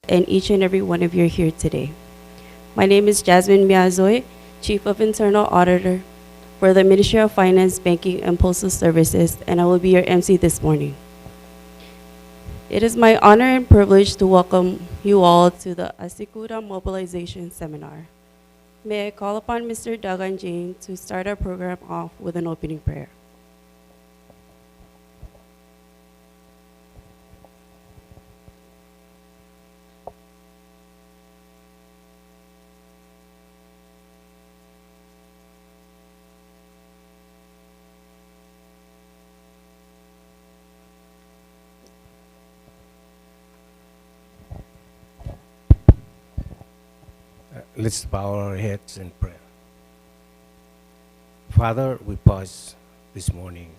and each and every one of you here today. My name is Jasmine Miazoy, Chief of Internal Auditor for the Ministry of Finance, Banking, and Postal Services, and I will be your MC this morning. It is my honor and privilege to welcome you all to the ASYCUDA Mobilization Seminar. May I call upon Mr. Dagan Jain to start our program off with an opening prayer. Let's bow our heads in prayer. Father, we pause this morning.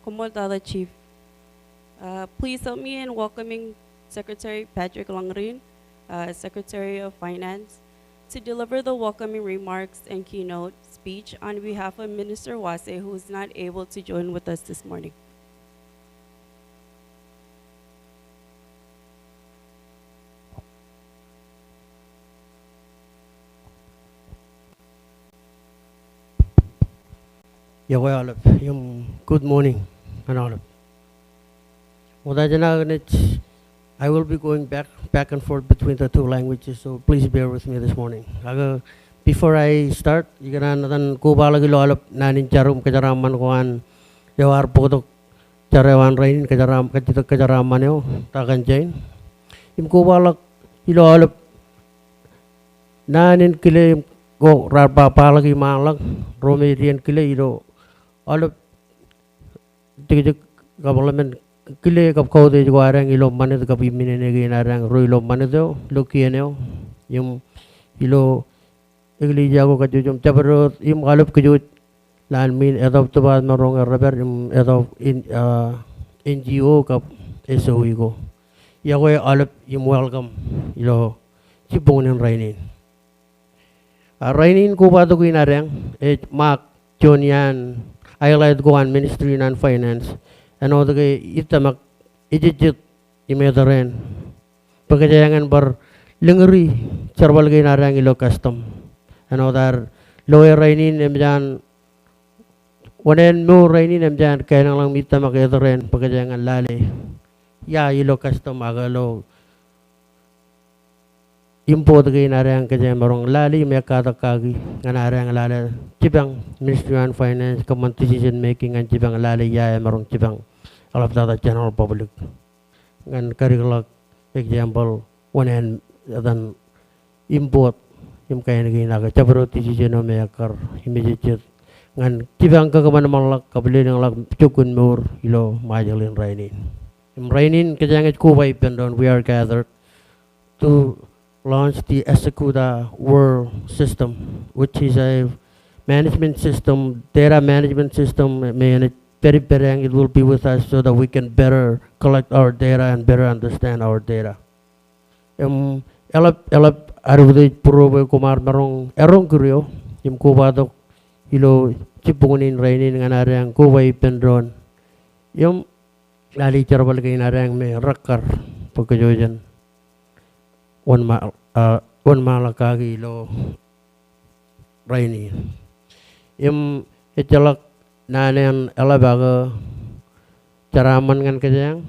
Kumoltala Chief, please help me in welcoming Secretary Patrick Langrin, Secretary of Finance, to deliver the welcoming remarks and keynote speech on behalf of Minister Wase, who is not able to join with us this morning. Good morning, and all. I will be going back and forth between the two languages, so please bear with me this morning. Before I start, you can natan ko balagilo alap nanin jarum kajaraman koan jawar potok jarawan rain kajaraman yo takan jain. Im ko balak ilo alap nanin kile go rarpa palagi malak romerian kile ilo alap tig government kile kap kau de juarang ilo manit kap imine negi narang ro ilo manito lo kieneo yung ilo igli jago ka jujum tabarot im galap kujut lan min edop to bad marong raber im edop in NGO kap SOE ko yago alap im welcome ilo chiponin rainin rainin ko ba to kinarang mak jonian highlight ko an ministry and finance ano to kay itamak ijijit imedaren pagkajangan bar lengeri charbal kay narang ilo custom ano dar lawyer rainin emjan wanen mo rainin emjan kay nang lang itamak edaren pagkajangan lale ya ilo custom agalo import kay narang kay marong lali may katakagi narang lale cibang ministry and finance common decision making and cibang lali ya marong cibang all of the general public. ngan kariglak example one dan import im kaya nagi naga cabro ti jeno me akar immediate ngan kibang ka kaman malak kabili ng lak chukun mur ilo majalin rainin im rainin kajangit kubay pendon we are gathered to launch the ASYCUDA world system, which is a management system, data management system. May very it will be with us so that we can better collect our data and better understand our data. Elap arudit puro kumar marong erong kuryo yung kubadok ilo cipungunin rainin nganarang kubay pendron yung lali charbal kay narang may rakar pagkajoyan one malakagi lo raini im ichalak nanen alabaga caraman ngan kajang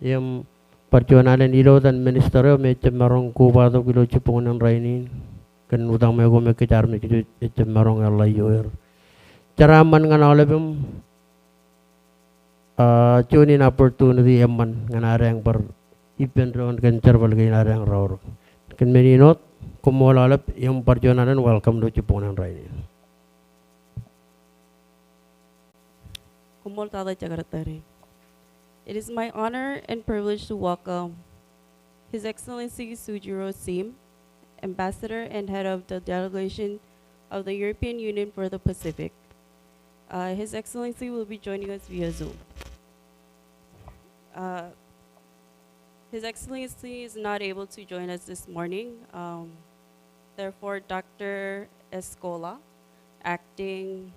im perjuangan ilo dan ministerio me cemarong kubado kilo cipungan raini kan utang me go me kecar me kitu cemarong alayoer caraman ngan alabim tunin opportunity eman ngan areng per ipendron kan charbal kay narang rawr kan meninot kumulalap yung perjuangan welcome do cipungan raini Kumol Tala Jakartari. It is my honor and privilege to welcome His Excellency Sujiro Sim, Ambassador and Head of the Delegation of the European Union for the Pacific. His Excellency will be joining us via Zoom. His Excellency is not able to join us this morning. Therefore, Dr. Escola, Acting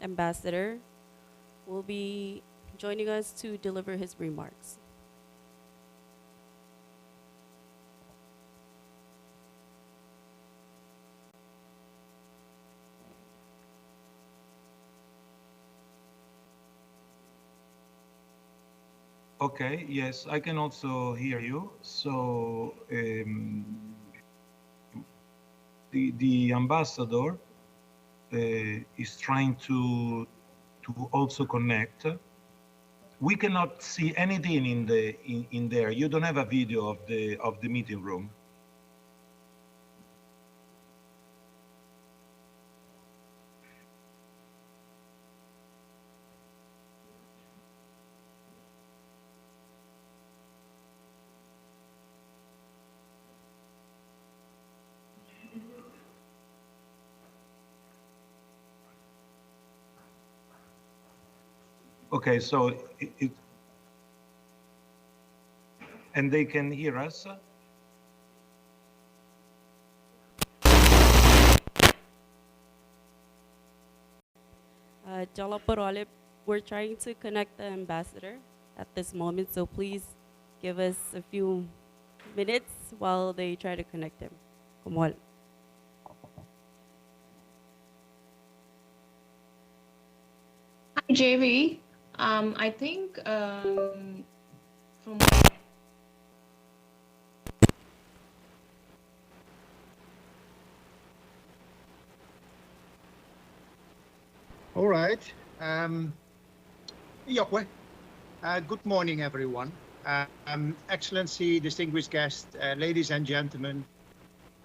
Ambassador, will be joining us to deliver his remarks. Okay, yes, I can also hear you. So the ambassador is trying to also connect. We cannot see anything in there. You don't have a video of the meeting room. Okay, so and they can hear us. Jalaparole, we're trying to connect the ambassador at this moment, so please give us a few minutes while they try to connect him. Kumol. Hi, JV. I think from All right. Yokwe. Good morning, everyone. Excellency, distinguished guests, ladies and gentlemen,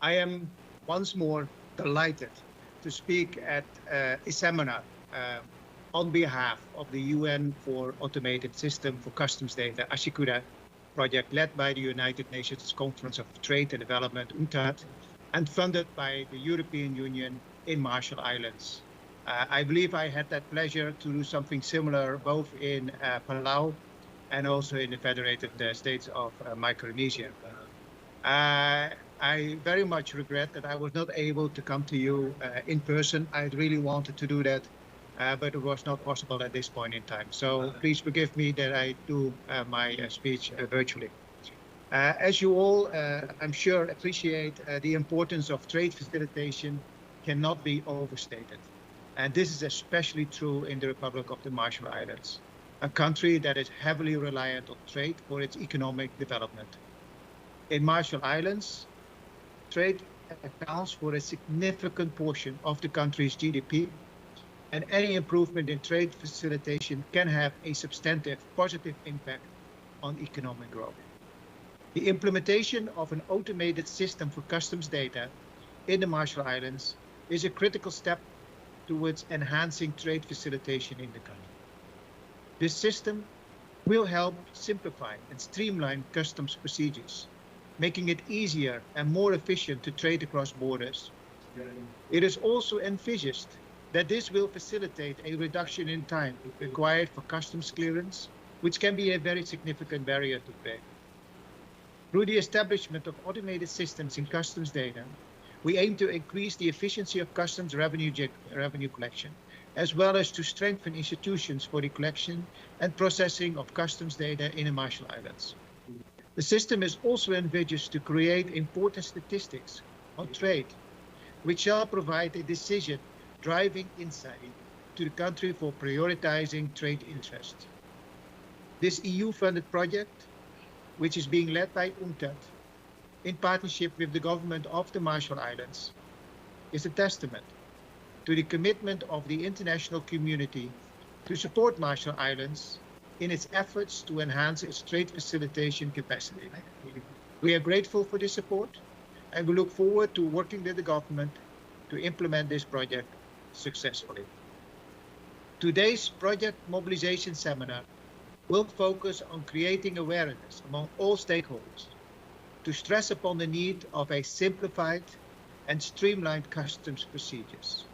I am once more delighted to speak at a seminar on behalf of the UN for Automated System for Customs Data, ASYCUDA project led by the United Nations Conference of Trade and Development, UNCTAD, and funded by the European Union in Marshall Islands. I believe I had that pleasure to do something similar both in Palau and also in the Federated States of Micronesia. I very much regret that I was not able to come to you in person. I really wanted to do that, but it was not possible at this point in time. So please forgive me that I do my speech virtually. As you all, I'm sure, appreciate, the importance of trade facilitation cannot be overstated. And this is especially true in the Republic of the Marshall Islands, a country that is heavily reliant on trade for its economic development. In Marshall Islands, trade accounts for a significant portion of the country's GDP, and any improvement in trade facilitation can have a substantive positive impact on economic growth. The implementation of an automated system for customs data in the Marshall Islands is a critical step towards enhancing trade facilitation in the country. This system will help simplify and streamline customs procedures, making it easier and more efficient to trade across borders. It is also envisaged that this will facilitate a reduction in time required for customs clearance, which can be a very significant barrier to trade. Through the establishment of automated systems in customs data, we aim to increase the efficiency of customs revenue collection, as well as to strengthen institutions for the collection and processing of customs data in the Marshall Islands. The system is also envisaged to create important statistics on trade, which shall provide a decision-driving insight to the country for prioritizing trade interests. This EU-funded project, which is being led by UNCTAD in partnership with the government of the Marshall Islands, is a testament to the commitment of the international community to support Marshall Islands in its efforts to enhance its trade facilitation capacity. We are grateful for this support, and we look forward to working with the government to implement this project successfully. Today's project mobilization seminar will focus on creating awareness among all stakeholders to stress upon the need of a simplified and streamlined customs procedures,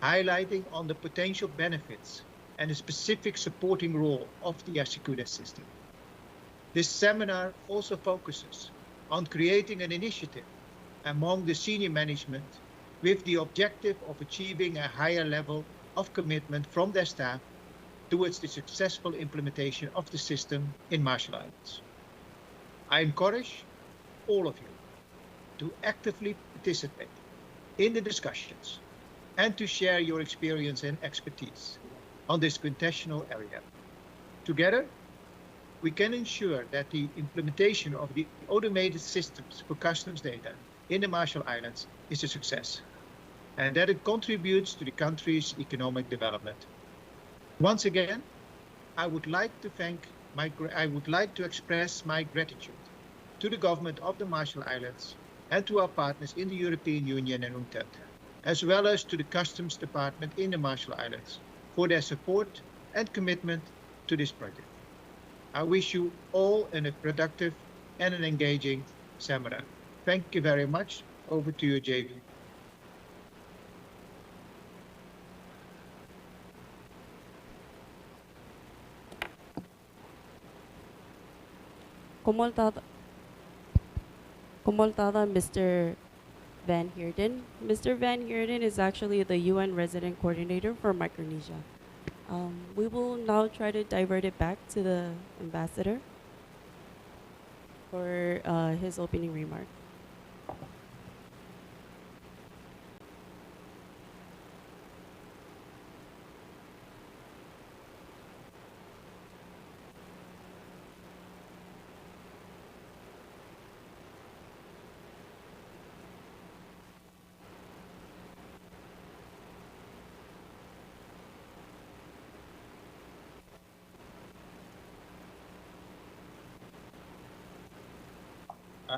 highlighting on the potential benefits and the specific supporting role of the ASYCUDA system. This seminar also focuses on creating an initiative among the senior management with the objective of achieving a higher level of commitment from their staff towards the successful implementation of the system in Marshall Islands. I encourage all of you to actively participate in the discussions and to share your experience and expertise on this quintessential area. Together, we can ensure that the implementation of the automated systems for customs data in the Marshall Islands is a success, and that it contributes to the country's economic development. Once again, I would like to express my gratitude to the government of the Marshall Islands and to our partners in the European Union and UNCTAD, as well as to the Customs Department in the Marshall Islands for their support and commitment to this project. I wish you all a productive and an engaging seminar. Thank you very much. Over to you, JV. Kumultada, Mr. Van Heerden. Mr. Van Heerden is actually the UN Resident Coordinator for Micronesia. We will now try to divert it back to the ambassador for his opening remark.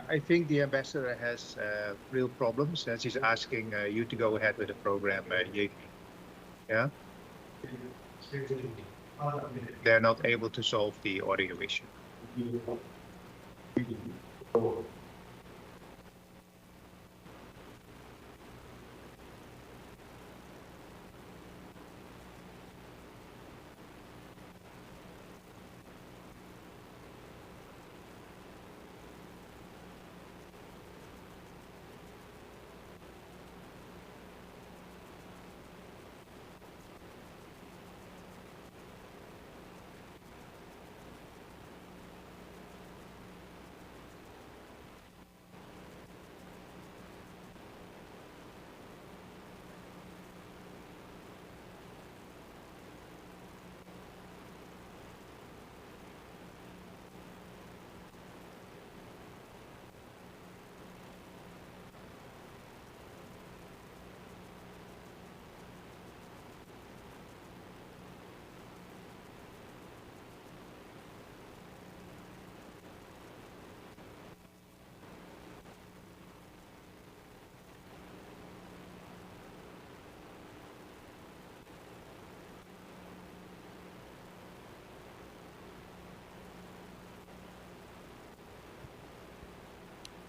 I think the ambassador has real problems as he's asking you to go ahead with the program, JV. Yeah? They're not able to solve the audio issue.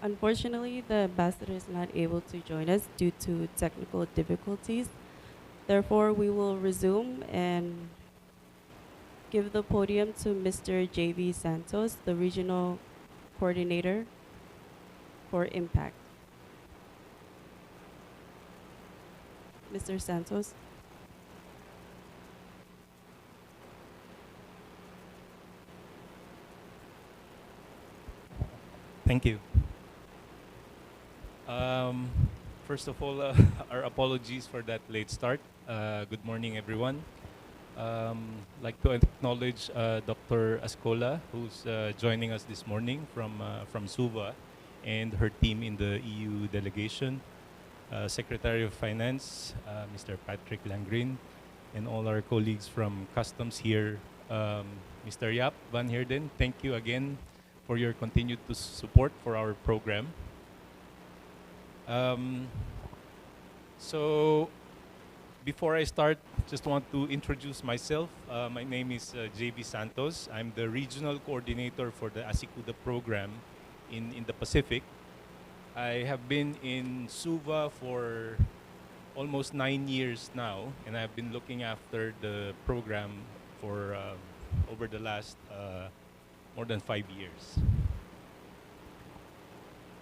Unfortunately, the ambassador is not able to join us due to technical difficulties. Therefore, we will resume and give the podium to Mr. J.V. Santos, the regional coordinator for Impact. Mr. Santos. Thank you. First of all, our apologies for that late start. Good morning, everyone. Like to acknowledge Dr. Ascola, who's joining us this morning from SUVA, and her team in the EU delegation, Secretary of Finance, Mr. Patrick Langrin, and all our colleagues from Customs here, Mr. Yap Van Heerden. Thank you again for your continued support for our program. So before I start, just want to introduce myself. My name is J.V. Santos. I'm the regional coordinator for the ASYCUDA program in the Pacific. I have been in SUVA for almost 9 years now, and I've been looking after the program for over the last more than 5 years.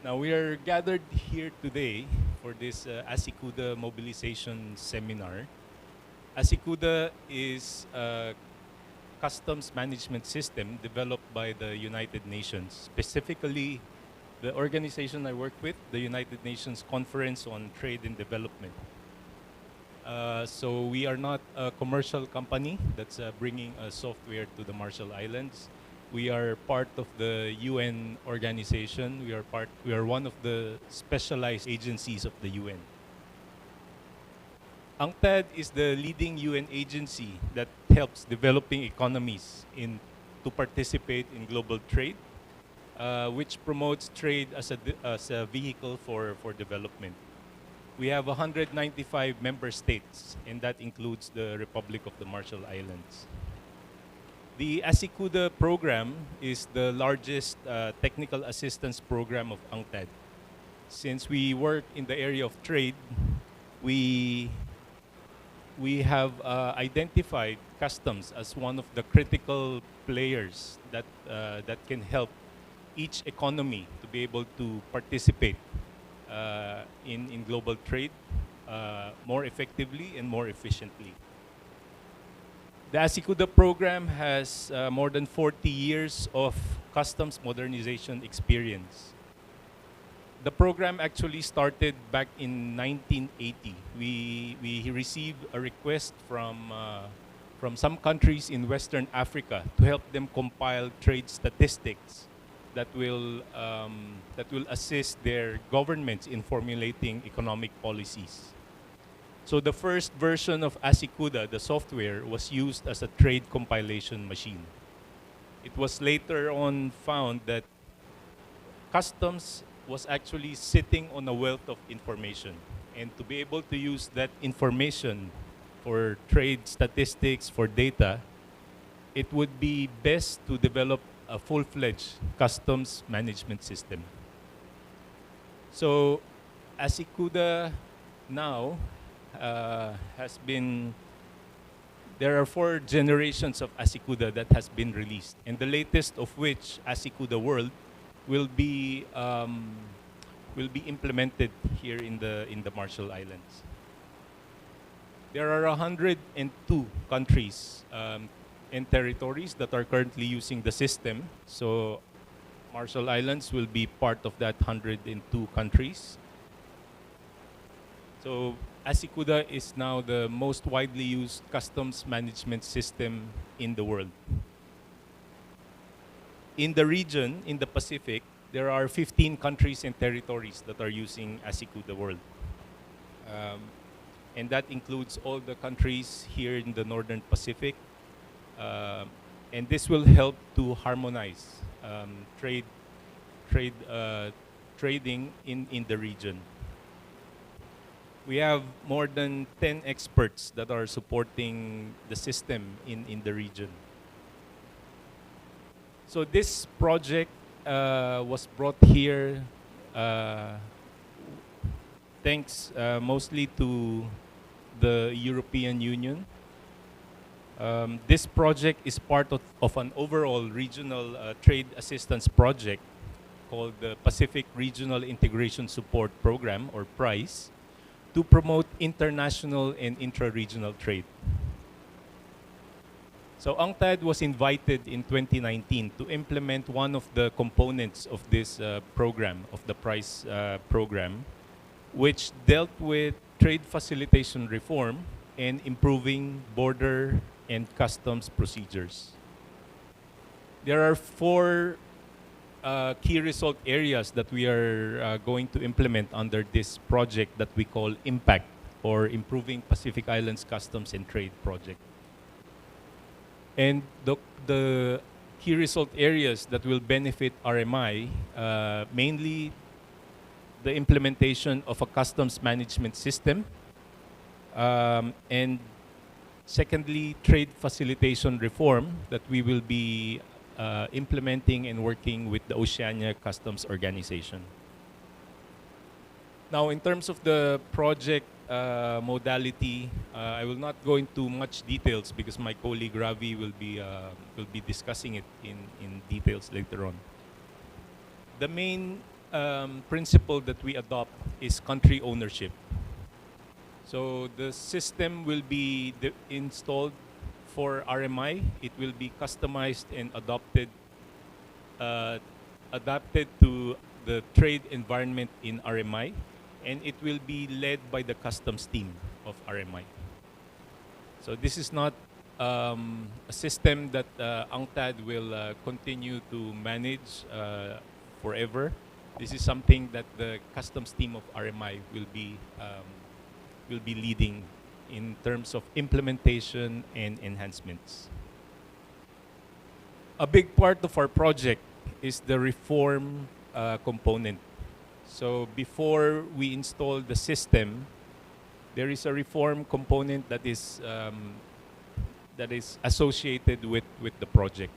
Now we are gathered here today for this ASYCUDA mobilization seminar. ASYCUDA is a customs management system developed by the United Nations, specifically the organization I work with, the United Nations Conference on Trade and Development. So we are not a commercial company that's bringing software to the Marshall Islands. We are part of the UN organization. We are one of the specialized agencies of the UN. UNCTAD is the leading UN agency that helps developing economies to participate in global trade, which promotes trade as a vehicle for development. We have 195 member states, and that includes the Republic of the Marshall Islands. The ASYCUDA program is the largest technical assistance program of UNCTAD. Since we work in the area of trade, we have identified customs as one of the critical players that can help each economy to be able to participate in global trade more effectively and more efficiently. The ASYCUDA program has more than 40 years of customs modernization experience. The program actually started back in 1980. We received a request from some countries in Western Africa to help them compile trade statistics that will assist their governments in formulating economic policies. So the first version of ASYCUDA, the software, was used as a trade compilation machine. It was later on found that customs was actually sitting on a wealth of information. And to be able to use that information for trade statistics, for data, it would be best to develop a full-fledged customs management system. So ASYCUDA now there are 4 generations of ASYCUDA that has been released, and the latest of which, ASYCUDA World, will be implemented here in the Marshall Islands. There are 102 countries and territories that are currently using the system. So Marshall Islands will be part of that 102 countries. So ASYCUDA is now the most widely used customs management system in the world. In the region, in the Pacific, there are 15 countries and territories that are using ASYCUDA World. And that includes all the countries here in the Northern Pacific. And this will help to harmonize trading in the region. We have more than 10 experts that are supporting the system in the region. So this project was brought here uh, thanks mostly to the European Union. This project is part of an overall regional trade assistance project called the Pacific Regional Integration Support Program, or PRICE, to promote international and intra-regional trade. So UNCTAD was invited in 2019 to implement one of the components of this program, of the PRICE program, which dealt with trade facilitation reform and improving border and customs procedures. There are four key result areas that we are going to implement under this project that we call IMPACT, or Improving Pacific Islands Customs and Trade Project. And the key result areas that will benefit RMI, mainly the implementation of a customs management system, and secondly, trade facilitation reform that we will be implementing and working with the Oceania Customs Organization. Now, in terms of the project modality, I will not go into much details because my colleague Ravi will be discussing it in details later on. The main principle that we adopt is country ownership. So the system will be installed for RMI. It will be customized and adapted to the trade environment in RMI, and it will be led by the customs team of RMI. So this is not a system that UNCTAD will continue to manage forever. This is something that the customs team of RMI will be leading in terms of implementation and enhancements. A big part of our project is the reform component. So before we install the system, there is a reform component that is associated with the project.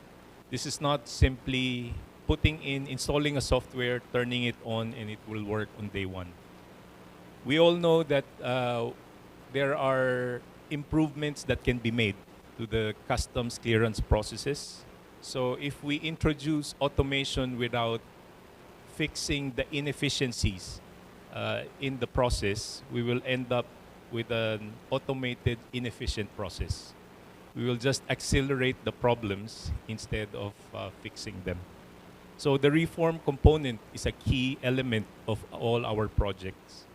This is not simply installing a software, turning it on, and it will work on day one. We all know that there are improvements that can be made to the customs clearance processes. So if we introduce automation without fixing the inefficiencies in the process, we will end up with an automated, inefficient process. We will just accelerate the problems instead of fixing them. So the reform component is a key element of all our projects.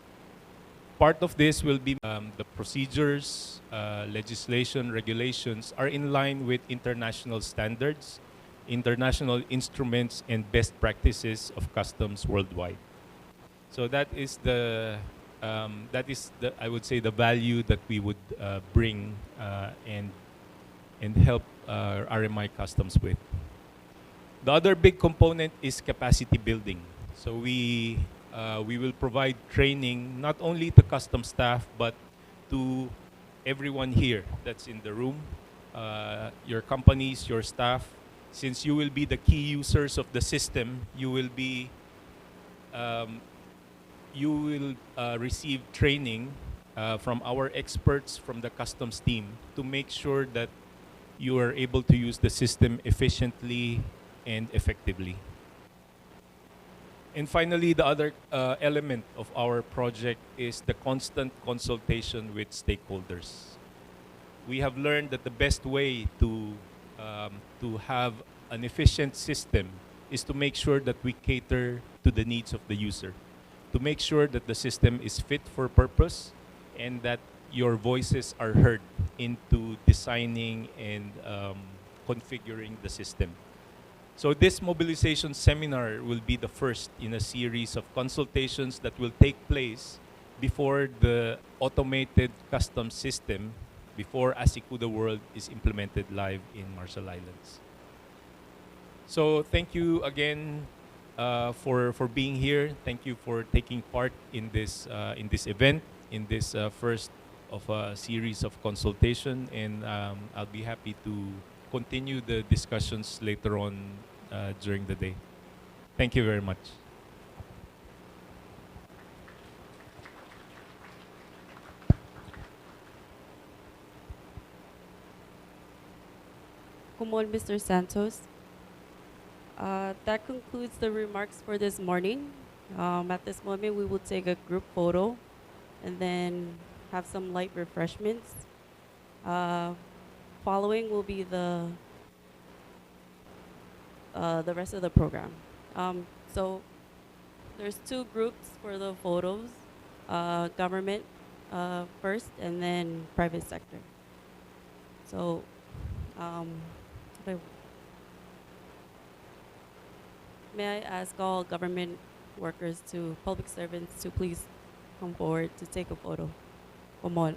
Part of this will be the procedures, legislation, regulations are in line with international standards, international instruments, and best practices of customs worldwide. So that is I would say, the value that we would bring and help RMI Customs with. The other big component is capacity building. So we will provide training not only to customs staff but to everyone here that's in the room, your companies, your staff. Since you will be the key users of the system, you will receive training from our experts from the customs team to make sure that you are able to use the system efficiently and effectively. And finally, the other element of our project is the constant consultation with stakeholders. We have learned that the best way to have an efficient system is to make sure that we cater to the needs of the user, to make sure that the system is fit for purpose and that your voices are heard into designing and configuring the system. So this mobilization seminar will be the first in a series of consultations that will take place before the automated customs system, before ASYCUDA World is implemented live in Marshall Islands. So thank you again for being here. Thank you for taking part in this event, in this first of a series of consultation, and I'll be happy to continue the discussions later on during the day. Thank you very much. Kumon, Mr. Santos. That concludes the remarks for this morning. At this moment, we will take a group photo and then have some light refreshments. Following will be the rest of the program. So there's two groups for the photos, government first and then private sector. So may I ask all government workers public servants to please come forward to take a photo. Come on.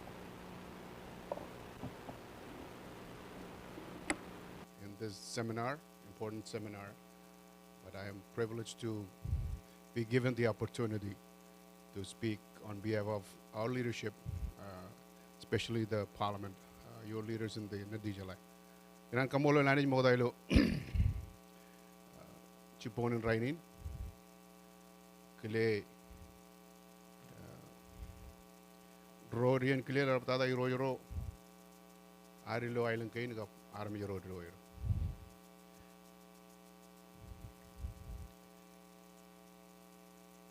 In this seminar, important seminar, but I am privileged to be given the opportunity to speak on behalf of our leadership, especially the parliament, your leaders in the Nadijala. Inan kamolo nanij modailo chiponin rainin kile rorian kile rabtada iro arilo island kain gap army road royo.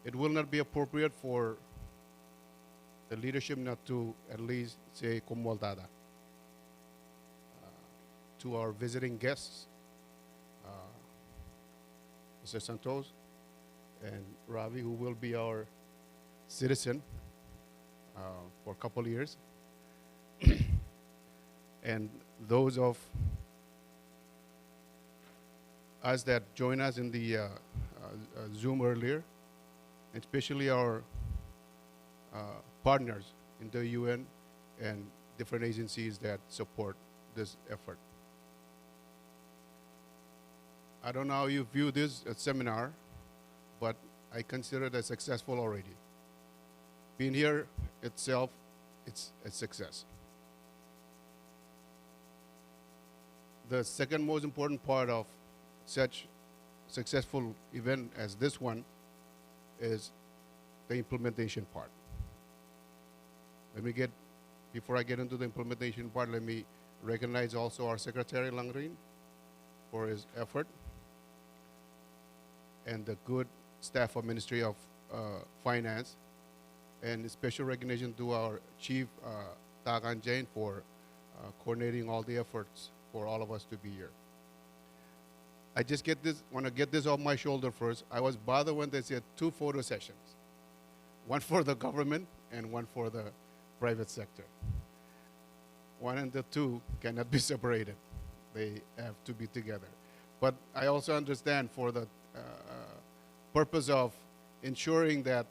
It will not be appropriate for the leadership not to at least say Komwaldada to our visiting guests, Mr. Santos and Ravi, who will be our citizen for a couple of years, and those of us that join us in the Zoom earlier, especially our partners in the UN and different agencies that support this effort. I don't know how you view this seminar, but I consider it as successful already. Being here itself, it's a success. The second most important part of such successful event as this one is the implementation part. Before I get into the implementation part, let me recognize also our Secretary Langrin for his effort and the good staff of Ministry of Finance, and special recognition to our Chief Tagan Jain for coordinating all the efforts for all of us to be here. I just want to get this off my shoulder first. I was bothered when they said 2 photo sessions, one for the government and one for the private sector. One and the two cannot be separated. They have to be together. But I also understand for the purpose of ensuring that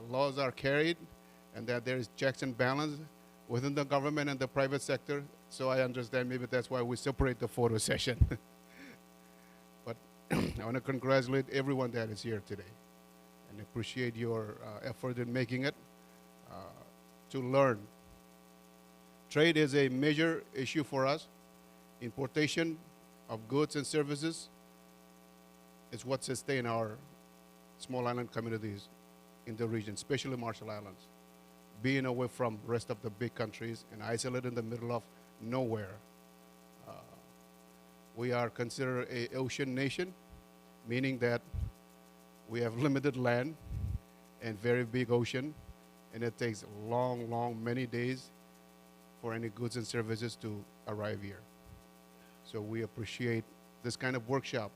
laws are carried and that there is checks and balance within the government and the private sector. So I understand maybe that's why we separate the photo session. But I want to congratulate everyone that is here today and appreciate your effort in making it to learn. Trade is a major issue for us. Importation of goods and services is what sustains our small island communities in the region, especially Marshall Islands. Being away from the rest of the big countries and isolated in the middle of nowhere. We are considered an ocean nation, meaning that we have limited land and very big ocean, and it takes many days for any goods and services to arrive here. So we appreciate this kind of workshop.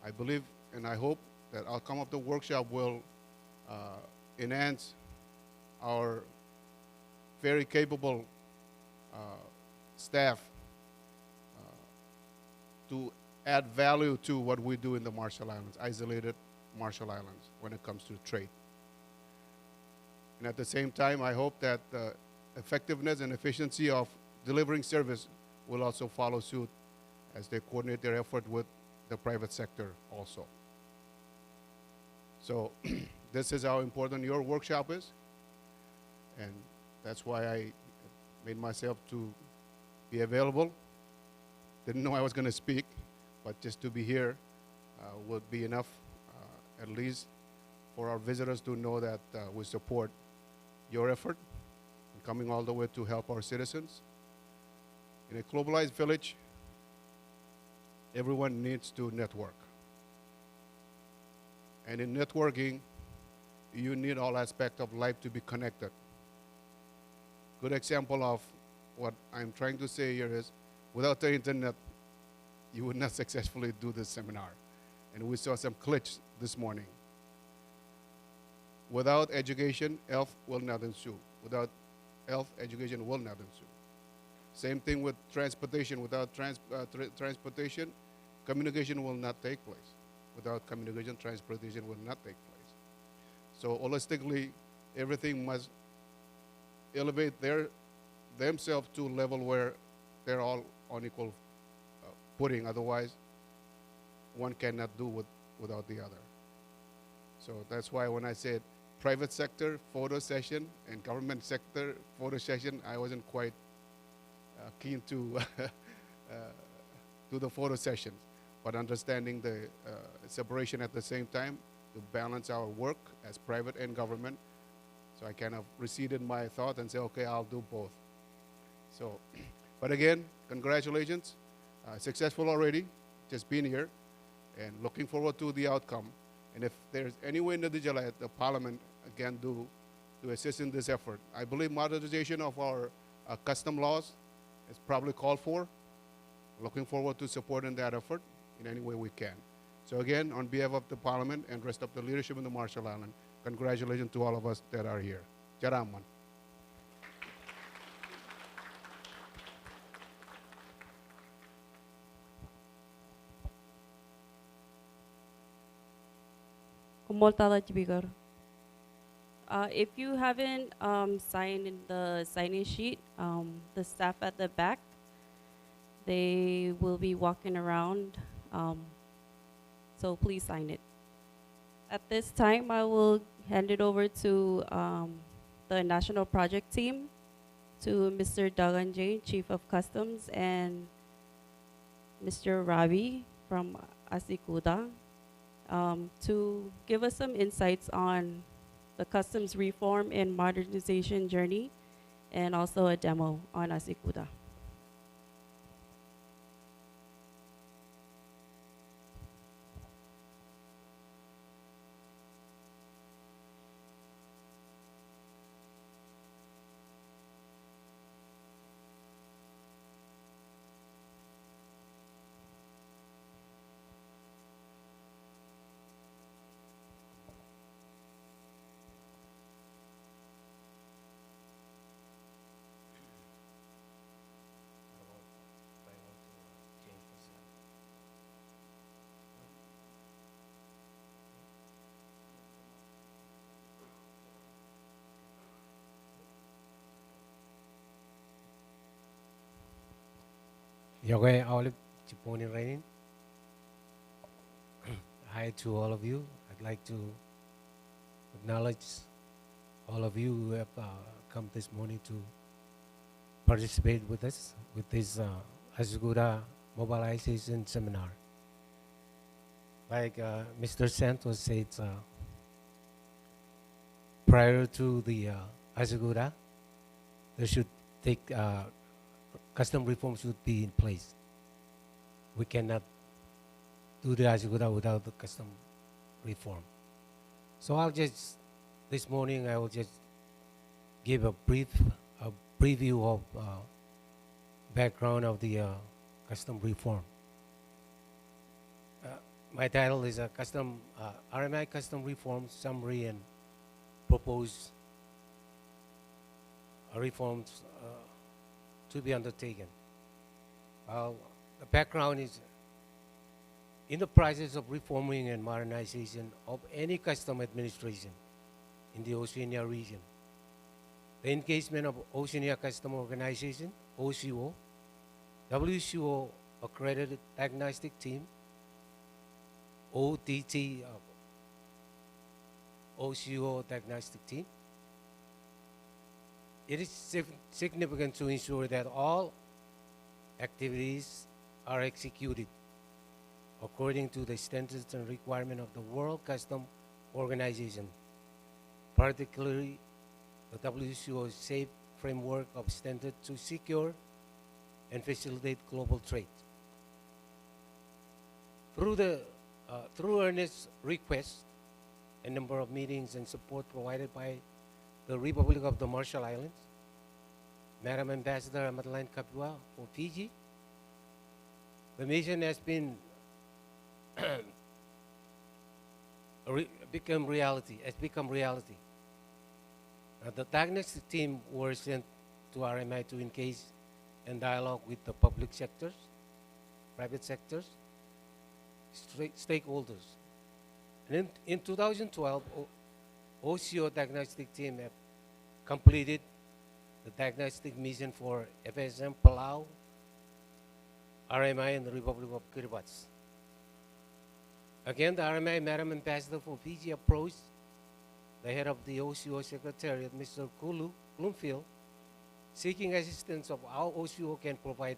I believe and I hope that outcome of the workshop will enhance our very capable staff to add value to what we do in the Marshall Islands, isolated Marshall Islands, when it comes to trade. And at the same time, I hope that the effectiveness and efficiency of delivering service will also follow suit as they coordinate their effort with the private sector also. So this is how important your workshop is, and that's why I made myself to be available. Didn't know I was going to speak, but just to be here would be enough, at least for our visitors to know that we support your effort in coming all the way to help our citizens. In a globalized village, everyone needs to network. And in networking, you need all aspects of life to be connected. Good example of what I'm trying to say here is, without the internet, you would not successfully do this seminar. And we saw some glitch this morning. Without education, health will not ensue. Without health, education will not ensue. Same thing with transportation. Without transportation, communication will not take place. Without communication, transportation will not take place. So holistically, everything must elevate themselves to a level where they're all on equal footing. Otherwise, one cannot do without the other. So that's why when I said private sector photo session and government sector photo session, I wasn't quite keen to do the photo sessions, but understanding the separation at the same time to balance our work as private and government. So I kind of receded my thought and say, okay, I'll do both. So, but again, congratulations, successful already, just being here, and looking forward to the outcome. And if there's any way individual at the Parliament can do to assist in this effort, I believe modernization of our custom laws is probably called for. Looking forward to supporting that effort in any way we can. So again, on behalf of the Parliament and rest of the leadership in the Marshall Islands, congratulations to all of us that are here. Jaraman. If you haven't signed in the sign-in sheet, the staff at the back, they will be walking around, so please sign it. At this time, I will hand it over to the National Project Team, to Mr. Dagan Jain, Chief of Customs, and Mr. Ravi from ASYCUDA, to give us some insights on the customs reform and modernization journey, and also a demo on ASYCUDA. Yoke Olive Chiponi Rainin. Hi to all of you. I'd like to acknowledge all of you who have come this morning to participate with us with this ASYCUDA mobilization seminar. Like Mr. Santos said, prior to the ASYCUDA, there should take custom reform should be in place. We cannot do the ASYCUDA without the custom reform. So this morning I will just give a preview of background of the custom reform. My title is RMI Custom Reform Summary and Proposed Reforms to be undertaken. The background is in the process of reforming and modernization of any custom administration in the Oceania region. The engagement of Oceania Custom Organization, OCO, WCO accredited diagnostic team, ODT, OCO diagnostic team. It is significant to ensure that all activities are executed according to the standards and requirement of the World Customs Organization, particularly the WCO's safe framework of standards to secure and facilitate global trade. Through earnest requests, a number of meetings and support provided by the Republic of the Marshall Islands, Madam Ambassador Madeline Kapua for Fiji, the mission has been become reality. The diagnostic team were sent to RMI to engage in dialogue with the public sectors, private sectors, stakeholders. And in 2012, OCO diagnostic team have completed the diagnostic mission for FSM Palau, RMI, and the Republic of Kiribati. Again, the RMI Madam Ambassador for Fiji approached the head of the OCO Secretariat, Mr. Kulu Bloomfield, seeking assistance of how OCO can provide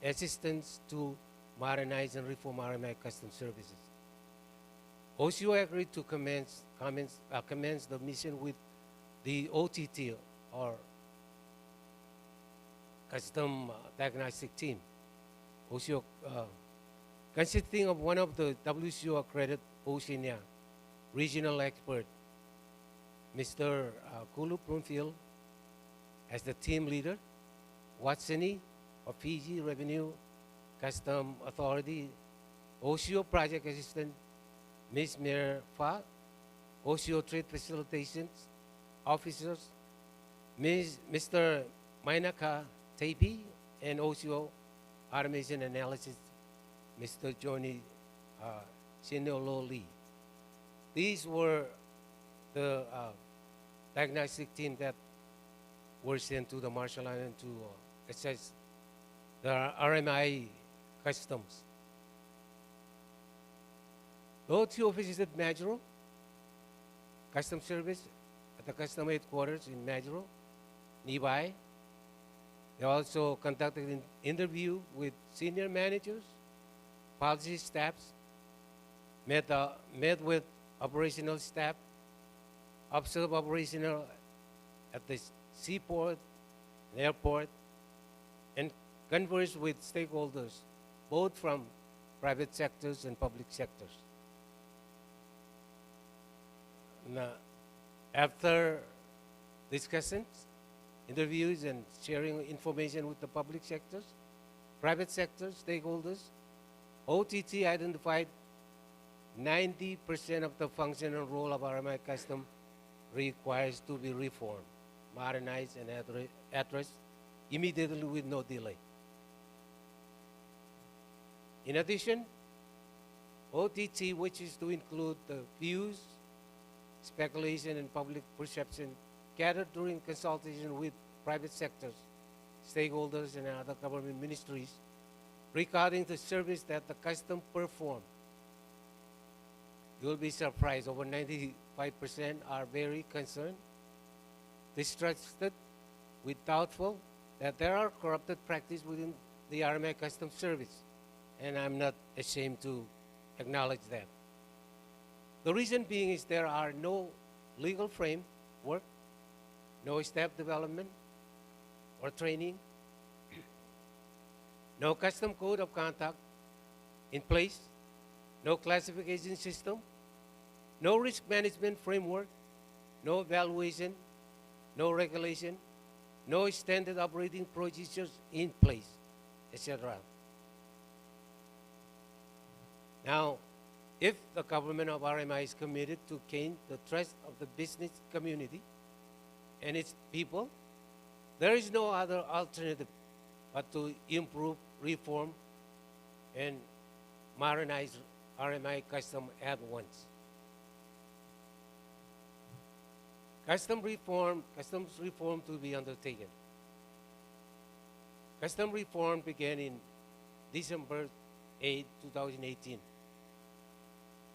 assistance to modernize and reform RMI custom services. OCO agreed to commence the mission with the OTT, or Custom Diagnostic Team. OCO, consisting of one of the WCO accredited Oceania regional expert, Mr. Kulu Bloomfield, as the team leader, Watsoni of Fiji Revenue Custom Authority, OCO Project Assistant, Ms. Mir Fa, OCO Trade Facilitation Officers, Mr. Mainaka Taipi, and OCO Automation Analysis, Mr. Johnny Sinolo Lee. These were the diagnostic team that were sent to the Marshall Islands to assess the RMI customs. The OTO visited Majuro Custom Service at the Custom Headquarters in Majuro, nearby. They also conducted an interview with senior managers, policy staffs, met with operational staff, observed operational at the seaport, airport, and conversed with stakeholders, both from private sectors and public sectors. Now, after discussions, interviews, and sharing information with the public sectors, private sectors, stakeholders, OTT identified 90% of the function and role of RMI custom requires to be reformed, modernized, and addressed immediately with no delay. In addition, OTT, which is to include the views, speculation, and public perception gathered during consultation with private sectors, stakeholders, and other government ministries regarding the service that the custom performed. You'll be surprised, over 95% are very concerned, distrusted, with doubtful that there are corrupted practice within the RMI Customs Service, and I'm not ashamed to acknowledge that. The reason being is there are no legal framework, no staff development or training, no custom code of conduct in place, no classification system, no risk management framework, no evaluation, no regulation, no standard operating procedures in place, etc. Now, if the government of RMI is committed to gain the trust of the business community and its people, there is no other alternative but to improve, reform, and modernize RMI custom at once. Customs reform to be undertaken. Custom reform began in December 8, 2018.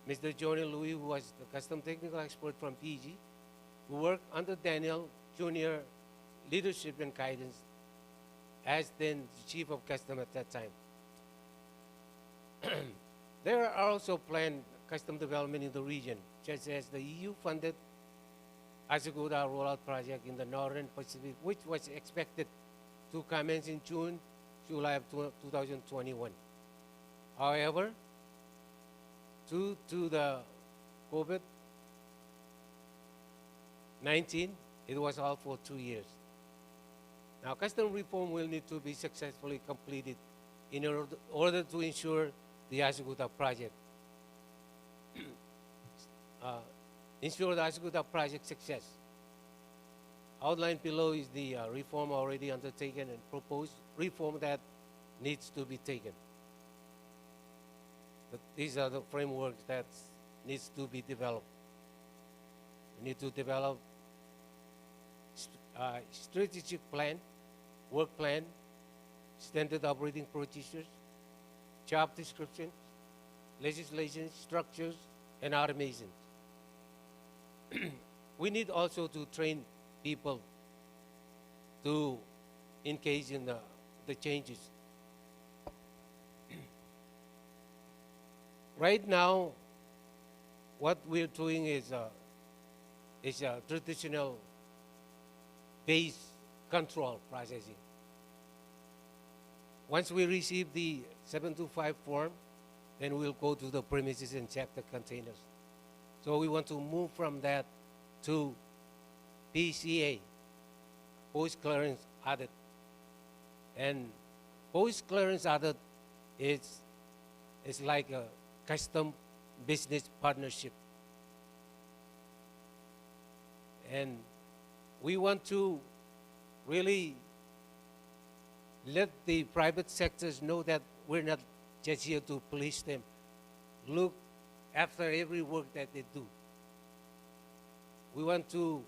Mr. Johnny Louis, who was the custom technical expert from Fiji, who worked under Daniel Jr. leadership and guidance as then the chief of custom at that time. There are also planned custom development in the region, such as the EU-funded ASYCUDA rollout project in the Northern Pacific, which was expected to commence in June, July of 2021. However, due to the COVID-19, it was all for 2 years. Now, custom reform will need to be successfully completed in order to ensure the ASYCUDA project, ensure the ASYCUDA project success. Outlined below is the reform already undertaken and proposed reform that needs to be taken. But these are the frameworks that needs to be developed. We need to develop strategic plan, work plan, standard operating procedures, job descriptions, legislation, structures, and automations. We need also to train people to engage in the changes. Right now, what we're doing is a traditional base control processing. Once we receive the 725 form, then we'll go to the premises and check the containers. So we want to move from that to PCA, post-clearance audit. And post-clearance audit is like a custom business partnership. And we want to really let the private sectors know that we're not just here to police them. Look after every work that they do. We want to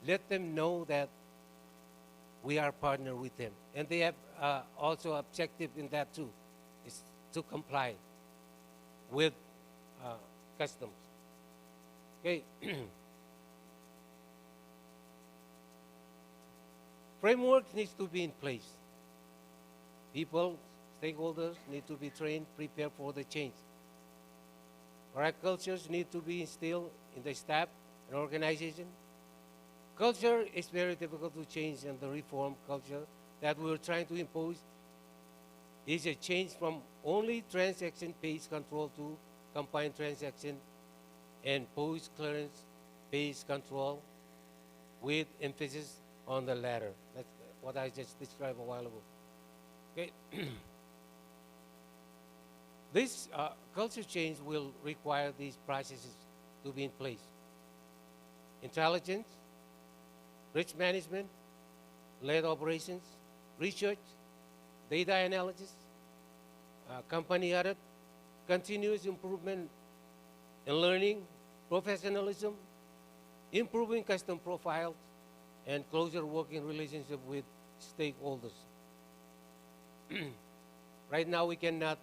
let them know that we are partner with them. And they have also objective in that too, is to comply with customs. Okay. Framework needs to be in place. People, stakeholders need to be trained, prepared for the change. Correct cultures need to be instilled in the staff and organization. Culture is very difficult to change, and the reform culture that we're trying to impose is a change from only transaction-based control to combined transaction and post-clearance-based control with emphasis on the latter. That's what I just described a while ago. Okay. This culture change will require these processes to be in place. Intelligence, risk management, led operations, research, data analysis, company audit, continuous improvement in learning, professionalism, improving custom profiles, and closer working relationship with stakeholders. Right now, we cannot,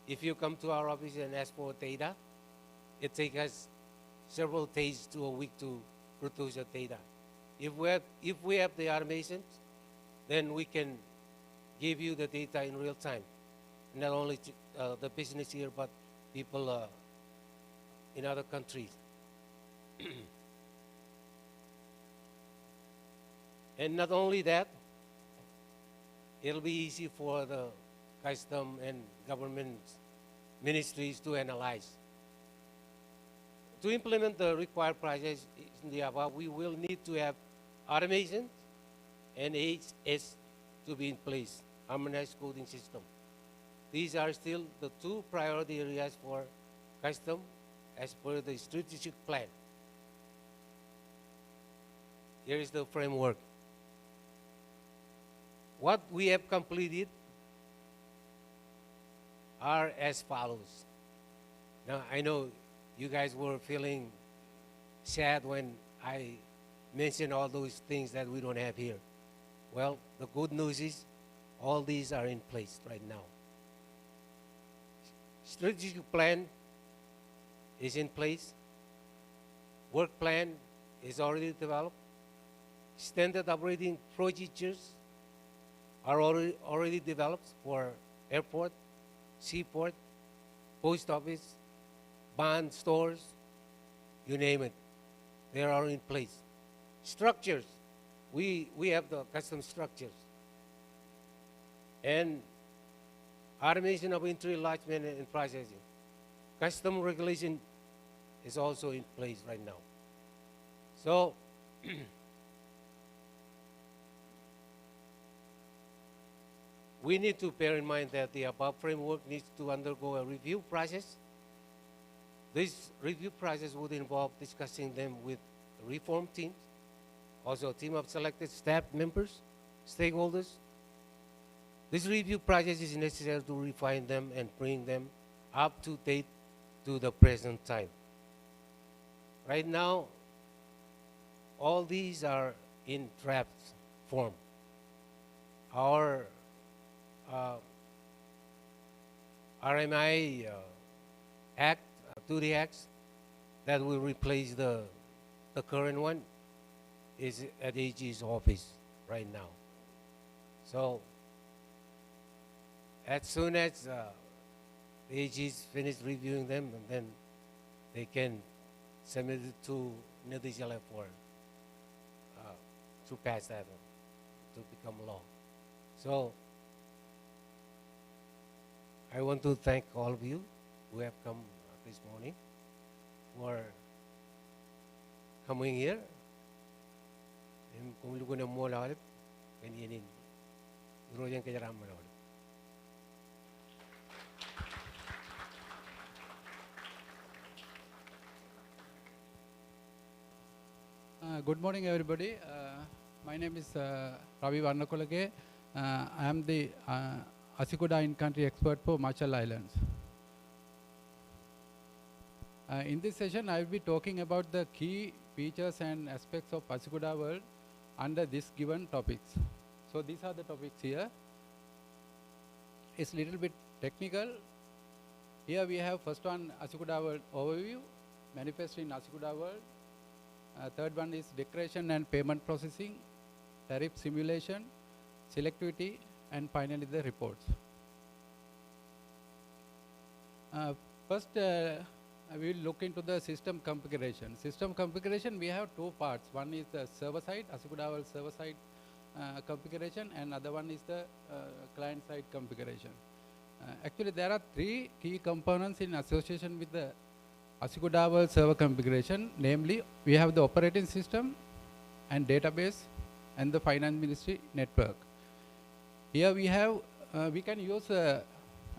if you come to our office and ask for data, it takes us several days to a week to produce the data. If we have the automations, then we can give you the data in real time. Not only the business here, but people in other countries. And not only that, it'll be easy for the custom and government ministries to analyze. To implement the required projects in the above, we will need to have automation and HS to be in place, harmonized coding system. These are still the two priority areas for custom as per the strategic plan. Here is the framework. What we have completed are as follows. Now, I know you guys were feeling sad when I mentioned all those things that we don't have here. Well, the good news is all these are in place right now. Strategic plan is in place. Work plan is already developed. Standard operating procedures are already developed for airport, seaport, post office, bond stores, you name it. They are all in place. Structures, we have the custom structures. And automation of entry, enlargement, and processing. custom regulation is also in place right now. So we need to bear in mind that the above framework needs to undergo a review process. This review process would involve discussing them with reform teams, also a team of selected staff members, stakeholders. This review process is necessary to refine them and bring them up to date to the present time. Right now, all these are in draft form. Our RMI Act, Duty Acts, that will replace the current one is at AG's office right now. So as soon as the AG's finished reviewing them, and then they can submit it to NDCLF for to pass that to become law. So I want to thank all of you who have come this morning for coming here. Kung lugo na mo ulit, ganyanin. Duro yan kaya ramon ulit. Good morning, everybody. My name is Ravi Varnakolage. I am the ASYCUDA in-country expert for Marshall Islands. In this session, I will be talking about the key features and aspects of ASYCUDA world under these given topics. So these are the topics here. It's a little bit technical. Here we have first one, ASYCUDA world overview, manifest in ASYCUDA world. Third one is declaration and payment processing, tariff simulation, selectivity, and finally the reports. First, we will look into the system configuration. System configuration, we have two parts. One is the server side, ASYCUDA world server side configuration, and other one is the client side configuration. Actually, there are three key components in association with the ASYCUDA world server configuration. Namely, we have the operating system and database and the finance ministry network. Here we have, we can use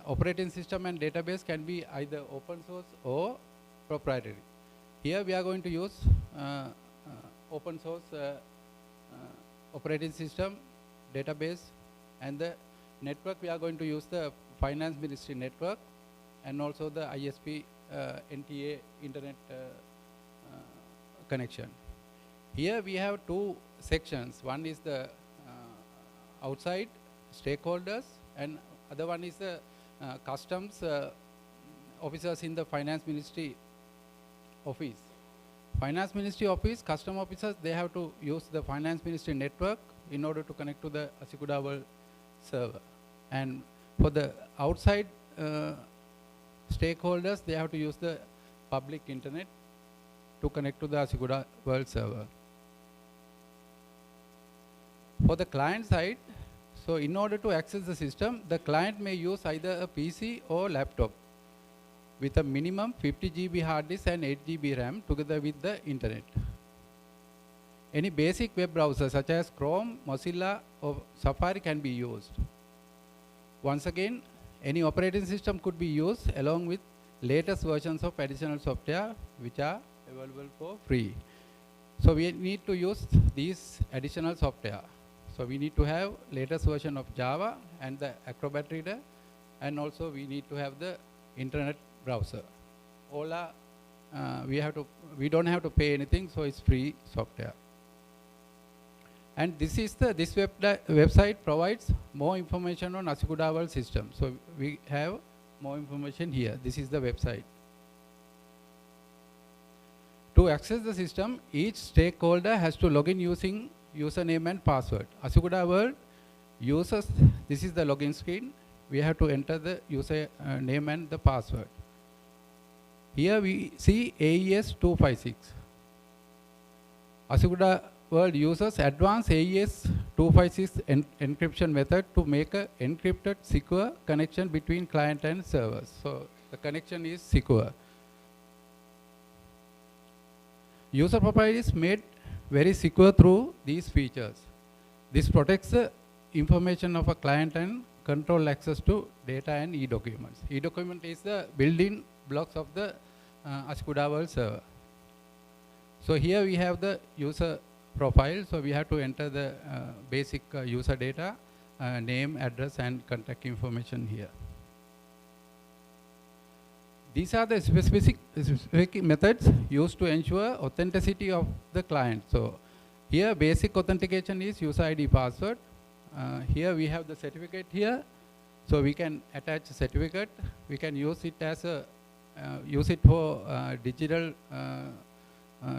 operating system and database can be either open source or proprietary. Here we are going to use open source operating system, database, and the network we are going to use the finance ministry network and also the ISP NTA internet connection. Here we have two sections. One is the outside stakeholders and other one is the customs officers in the finance ministry office. Finance ministry office, custom officers, they have to use the finance ministry network in order to connect to the ASYCUDA world server. And for the outside stakeholders, they have to use the public internet to connect to the ASYCUDA world server. For the client side, so in order to access the system, the client may use either a PC or laptop with a minimum 50 GB hard disk and 8 GB RAM together with the internet. Any basic web browser such as Chrome, Mozilla or Safari can be used. Once again, any operating system could be used along with latest versions of additional software which are available for free. So we need to use these additional software. So we need to have latest version of Java and the Acrobat Reader, and also we need to have the internet browser. All are, we don't have to pay anything, so it's free software. And this is the, this website provides more information on ASYCUDA world system. So we have more information here. This is the website. To access the system, each stakeholder has to log in using username and password. ASYCUDA world users, this is the login screen. We have to enter the user name and the password. Here we see AES 256. ASYCUDA world uses advanced AES 256 encryption method to make an encrypted secure connection between client and servers. So the connection is secure. User profile is made very secure through these features. This protects the information of a client and control access to data and e-documents. E-document is the building blocks of the ASYCUDA World server. So here we have the user profile. So we have to enter the basic user data, name, address, and contact information here. These are the specific methods used to ensure authenticity of the client. So here basic authentication is user ID password. Here we have the certificate here. So we can attach a certificate. We can use it as a use it for digital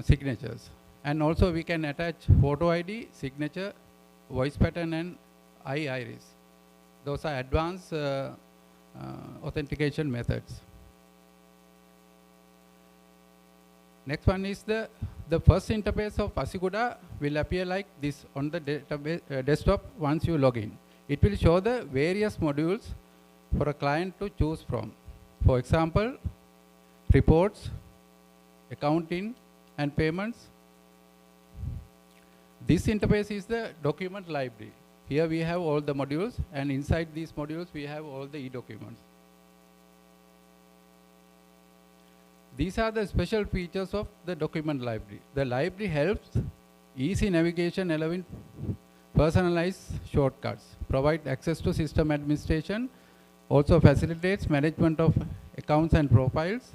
signatures. And also we can attach photo ID, signature, voice pattern, and eye iris. Those are advanced authentication methods. Next one is the first interface of ASYCUDA will appear like this on the database, desktop once you log in. It will show the various modules for a client to choose from. For example, reports, accounting, and payments. This interface is the document library. Here we have all the modules, and inside these modules we have all the e-documents. These are the special features of the document library. The library helps easy navigation, allowing personalized shortcuts, provide access to system administration, also facilitates management of accounts and profiles,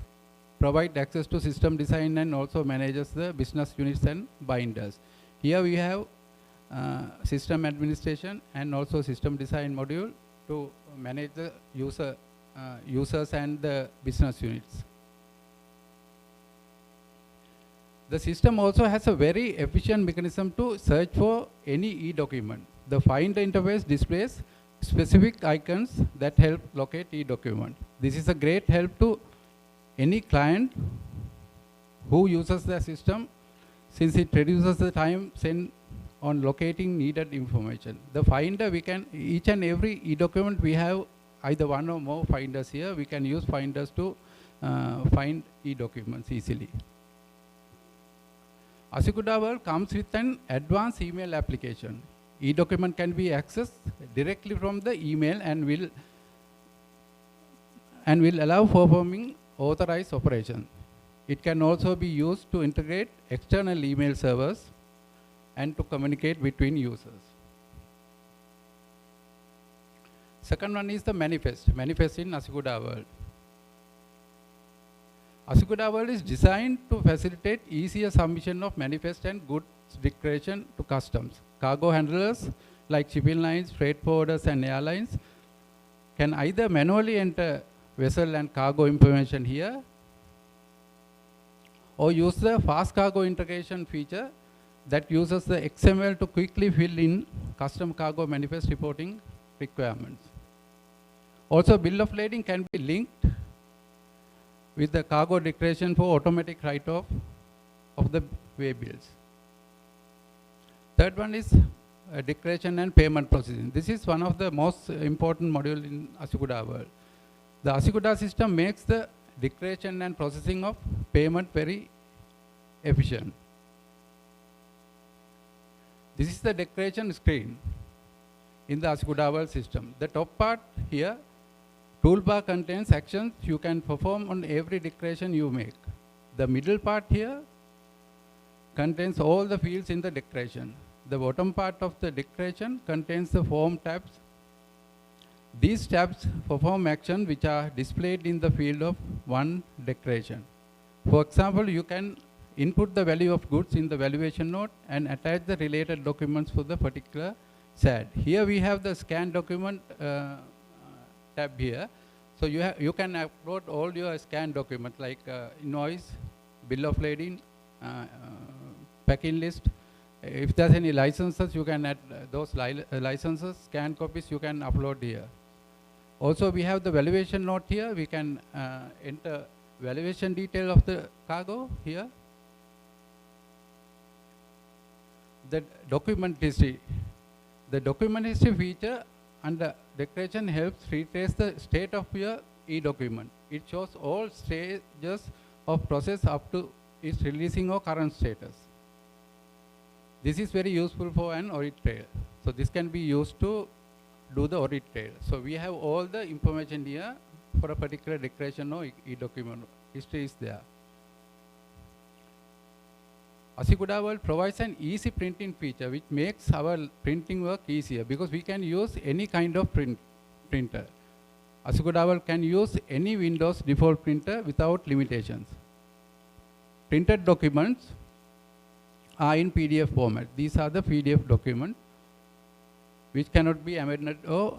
provide access to system design, and also manages the business units and binders. Here we have system administration and also system design module to manage the users and the business units. The system also has a very efficient mechanism to search for any e-document. The Finder interface displays specific icons that help locate e-document. This is a great help to any client who uses the system, since it reduces the time spent on locating needed information. The Finder, we can, each and every e-document we have either one or more finders here. We can use finders to find e-documents easily. ASYCUDA World comes with an advanced email application. E-document can be accessed directly from the email and will allow performing authorized operations. It can also be used to integrate external email servers and to communicate between users. Second one is the manifest in ASYCUDA World. ASYCUDA World is designed to facilitate easier submission of manifest and goods declaration to customs. Cargo handlers like shipping lines, freight forwarders, and airlines can either manually enter vessel and cargo information here, or use the fast cargo integration feature that uses the XML to quickly fill in custom cargo manifest reporting requirements. Also, bill of lading can be linked with the cargo declaration for automatic write-off of the way bills. Third one is declaration and payment processing. This is one of the most important modules in ASYCUDA World. The ASYCUDA system makes the declaration and processing of payment very efficient. This is the declaration screen in the ASYCUDA World system. The top part here, toolbar, contains actions you can perform on every declaration you make. The middle part here contains all the fields in the declaration. The bottom part of the declaration contains the form tabs. These tabs perform actions which are displayed in the field of one declaration. For example, you can input the value of goods in the valuation note and attach the related documents for the particular SAD. Here we have the scan document tab here. So you can upload all your scan documents like invoice, bill of lading, packing list. If there's any licenses, you can add those licenses, scan copies you can upload here. Also, we have the valuation note here. We can enter valuation detail of the cargo here. The document history. The document history feature under declaration helps retrace the state of your e-document. It shows all stages of process up to its releasing or current status. This is very useful for an audit trail. So this can be used to do the audit trail. So we have all the information here for a particular declaration or e-document. History is there. ASYCUDA World provides an easy printing feature which makes our printing work easier because we can use any kind of printer. ASYCUDA World can use any Windows default printer without limitations. Printed documents are in PDF format. These are the PDF documents which cannot be amended or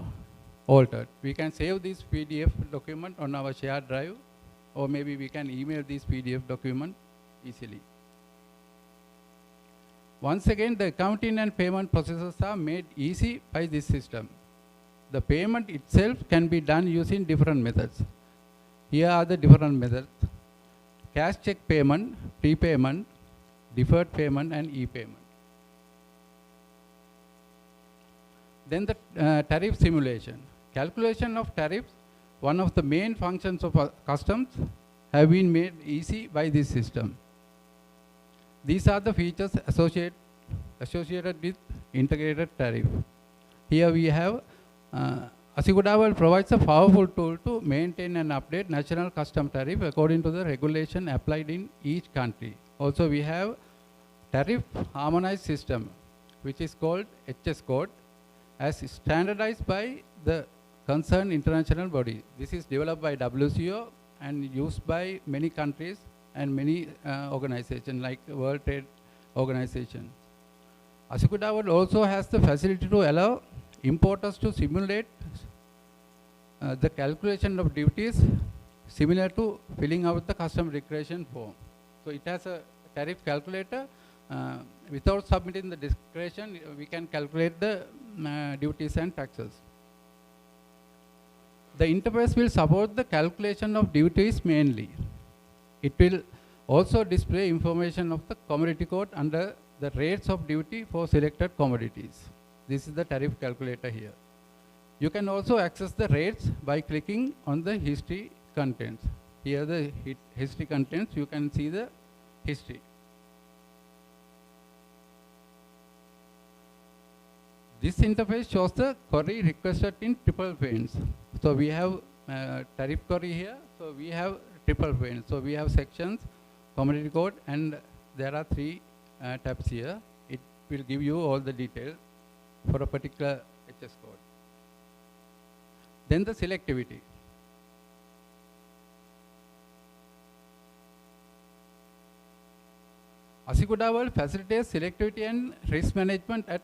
altered. We can save this PDF document on our shared drive, or maybe we can email this PDF document easily. Once again, the accounting and payment processes are made easy by this system. The payment itself can be done using different methods. Here are the different methods: cash check payment, prepayment, deferred payment, and e-payment. Then the tariff simulation. Calculation of tariffs, one of the main functions of customs, have been made easy by this system. These are the features associated with integrated tariff. Here we have ASYCUDA World provides a powerful tool to maintain and update national custom tariff according to the regulation applied in each country. Also we have tariff harmonized system, which is called HS code, as standardized by the concerned international body. This is developed by WCO and used by many countries and many organizations like World Trade Organization. ASYCUDA World also has the facility to allow importers to simulate the calculation of duties similar to filling out the custom declaration form. So it has a tariff calculator. Without submitting the declaration, we can calculate the duties and taxes. The interface will support the calculation of duties mainly. It will also display information of the commodity code under the rates of duty for selected commodities. This is the tariff calculator here. You can also access the rates by clicking on the history contents. Here the history contents, you can see the history. This interface shows the query requested in triple panes. So we have tariff query here. So we have triple panes. So we have sections, commodity code, and there are 3 tabs here. It will give you all the details for a particular HS code. Then the selectivity. ASYCUDA World facilitates selectivity and risk management at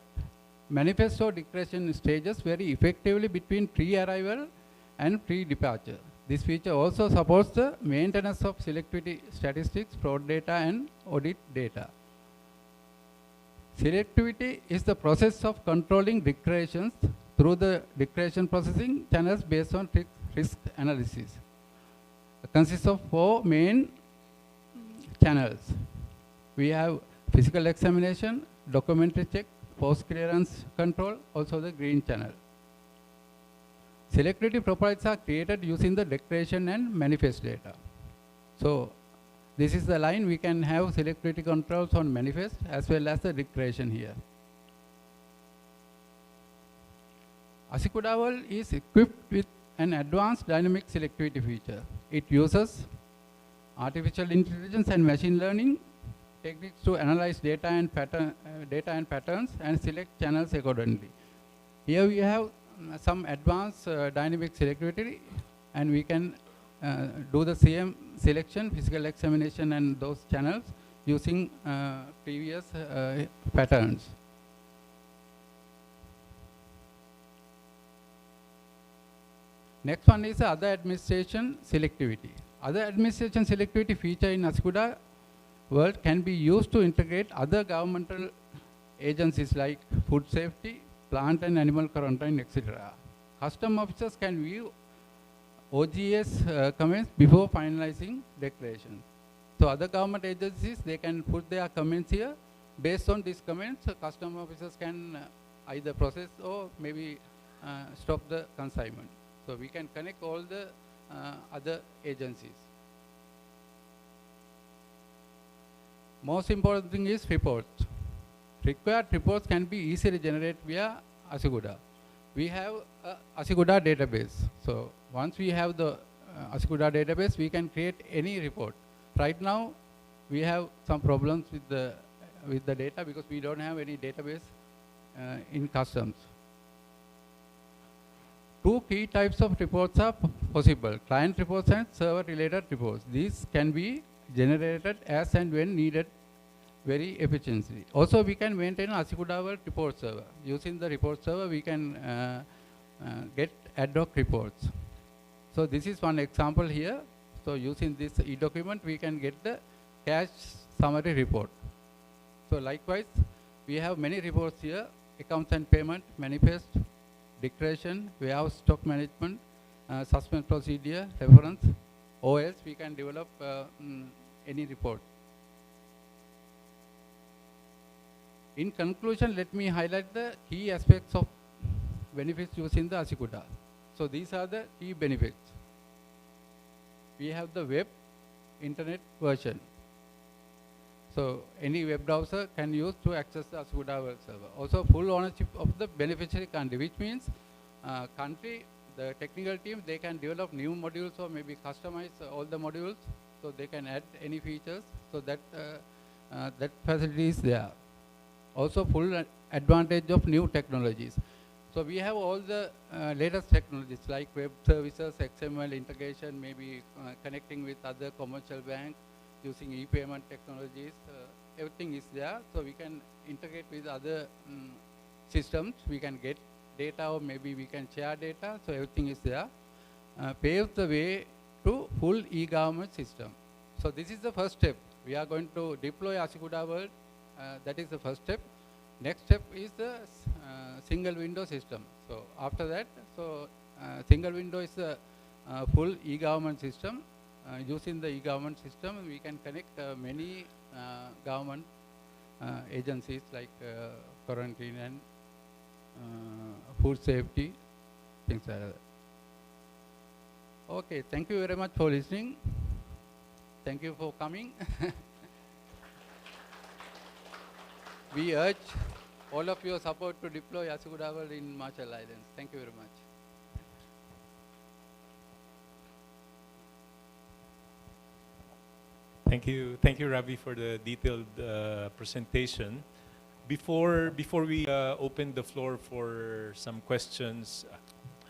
manifesto declaration stages very effectively between pre-arrival and pre-departure. This feature also supports the maintenance of selectivity statistics, fraud data, and audit data. Selectivity is the process of controlling declarations through the declaration processing channels based on risk analysis. It consists of 4 main channels. We have physical examination, documentary check, post-clearance control, also the green channel. Selectivity profiles are created using the declaration and manifest data. So this is the line. We can have selectivity controls on manifest as well as the declaration here. ASYCUDA World is equipped with an advanced dynamic selectivity feature. It uses artificial intelligence and machine learning techniques to analyze data and patterns and select channels accordingly. Here we have some advanced dynamic selectivity, and we can do the same selection, physical examination, and those channels using previous patterns. Next one is other administration selectivity. Other administration selectivity feature in ASYCUDA World can be used to integrate other governmental agencies like food safety, plant and animal quarantine, etc. Custom officers can view OGS comments before finalizing declaration. So other government agencies, they can put their comments here. Based on these comments, custom officers can either process or maybe stop the consignment. So we can connect all the other agencies. Most important thing is reports. Required reports can be easily generated via ASYCUDA. We have a ASYCUDA database. So once we have the ASYCUDA database, we can create any report. Right now, we have some problems with the data because we don't have any database in customs. Two key types of reports are possible: client reports and server-related reports. These can be generated as and when needed very efficiently. Also, we can maintain ASYCUDA report server. Using the report server, we can get ad hoc reports. So this is one example here. So using this e-document, we can get the cash summary report. So likewise, we have many reports here: accounts and payment, manifest, declaration, warehouse stock management, suspense procedure, reference, or else we can develop any report. In conclusion, let me highlight the key aspects of benefits using the ASYCUDA. So these are the key benefits. We have the web internet version. So any web browser can use to access the ASYCUDA web server. Also full ownership of the beneficiary country, which means the technical team, they can develop new modules or maybe customize all the modules, so they can add any features, so that that facility is there. Also full advantage of new technologies. So we have all the latest technologies like web services, XML integration, maybe connecting with other commercial banks using e-payment technologies. Everything is there, so we can integrate with other systems. We can get data, or maybe we can share data, so everything is there. Paves the way to full e-government system. So this is the first step. We are going to deploy ASYCUDA World. That is the first step. Next step is the single window system. So after that, single window is a full e-government system. Using the e-government system, we can connect many government agencies like quarantine and food safety, things like that. Okay, thank you very much for listening. Thank you for coming. We urge all of your support to deploy ASYCUDA World in Marshall Islands. Thank you very much. Thank you, Ravi, for the detailed presentation. Before we open the floor for some questions,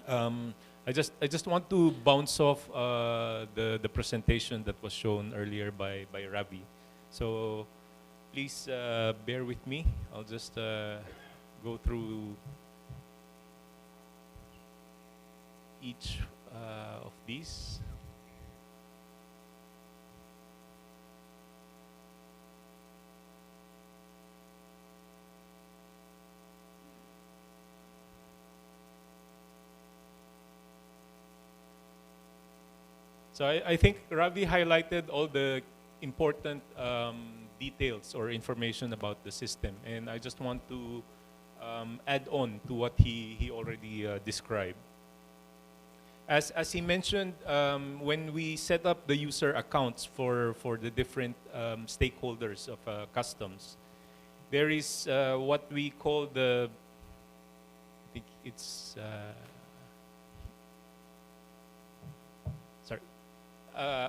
I just want to bounce off the presentation that was shown earlier by Ravi. So please bear with me. I'll just go through each of these. So I think Ravi highlighted all the important details or information about the system, and I just want to add on to what he already described. As he mentioned, when we set up the user accounts for the different stakeholders of customs, there is what we call the, I think it's,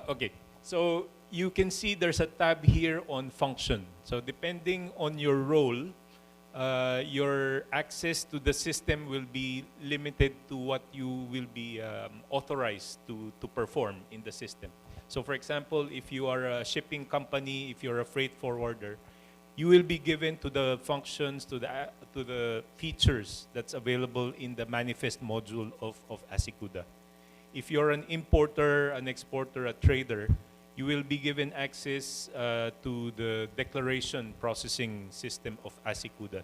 okay, so you can see there's a tab here on function. So depending on your role, your access to the system will be limited to what you will be authorized to perform in the system. So for example, if you are a shipping company, if you're a freight forwarder, you will be given to the functions, to the features that's available in the manifest module of ASYCUDA. If you're an importer, an exporter, a trader, you will be given access to the declaration processing system of ASYCUDA.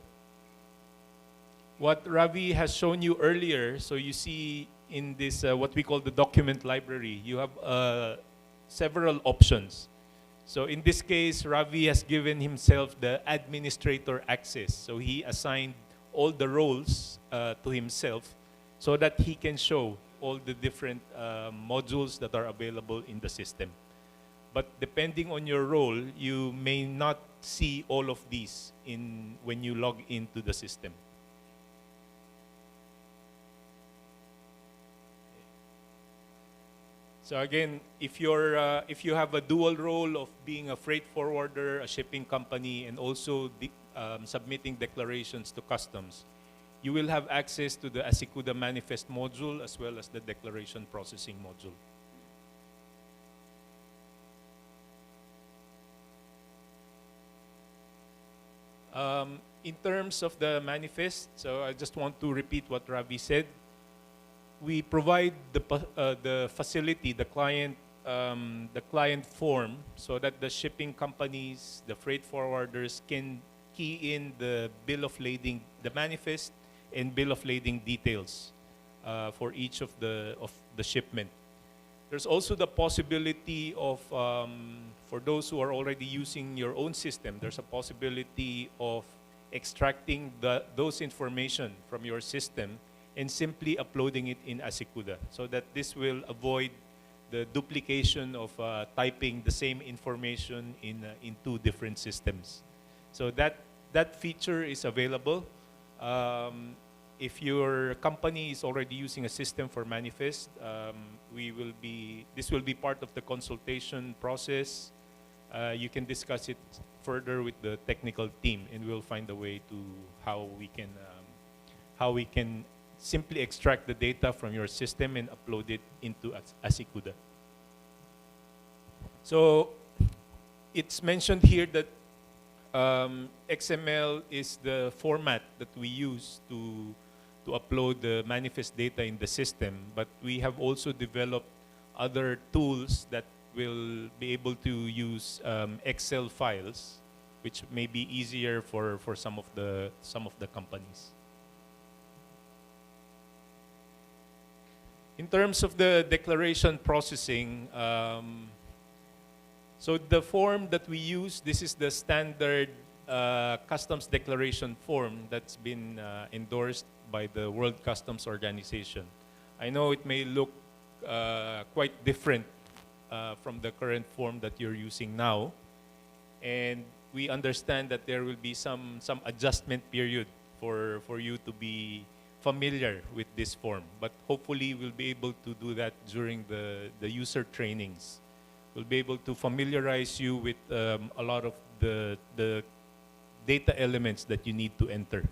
What Ravi has shown you earlier, so you see in this what we call the document library, you have several options. So in this case, Ravi has given himself the administrator access. So he assigned all the roles to himself so that he can show all the different modules that are available in the system. But depending on your role, you may not see all of these when you log into the system. So again, if you have a dual role of being a freight forwarder, a shipping company, and also submitting declarations to customs, you will have access to the ASYCUDA manifest module as well as the declaration processing module. In terms of the manifest, so I just want to repeat what Ravi said. We provide the facility, the client form, so that the shipping companies, the freight forwarders can key in the bill of lading, the manifest and bill of lading details for each of the shipment. There's also the possibility of, for those who are already using your own system, there's a possibility of extracting those information from your system and simply uploading it in ASYCUDA, so that this will avoid the duplication of typing the same information in two different systems. So that feature is available. If your company is already using a system for manifest, this will be part of the consultation process. You can discuss it further with the technical team, and we'll find a way to how we can simply extract the data from your system and upload it into ASYCUDA. So it's mentioned here that XML is the format that we use to upload the manifest data in the system, but we have also developed other tools that will be able to use Excel files, which may be easier for some of the companies. In terms of the declaration processing, so the form that we use, this is the standard customs declaration form that's been endorsed by the World Customs Organization. I know it may look quite different from the current form that you're using now, and we understand that there will be some adjustment period for you to be familiar with this form, but hopefully we'll be able to do that during the user trainings. We'll be able to familiarize you with a lot of the data elements that you need to enter.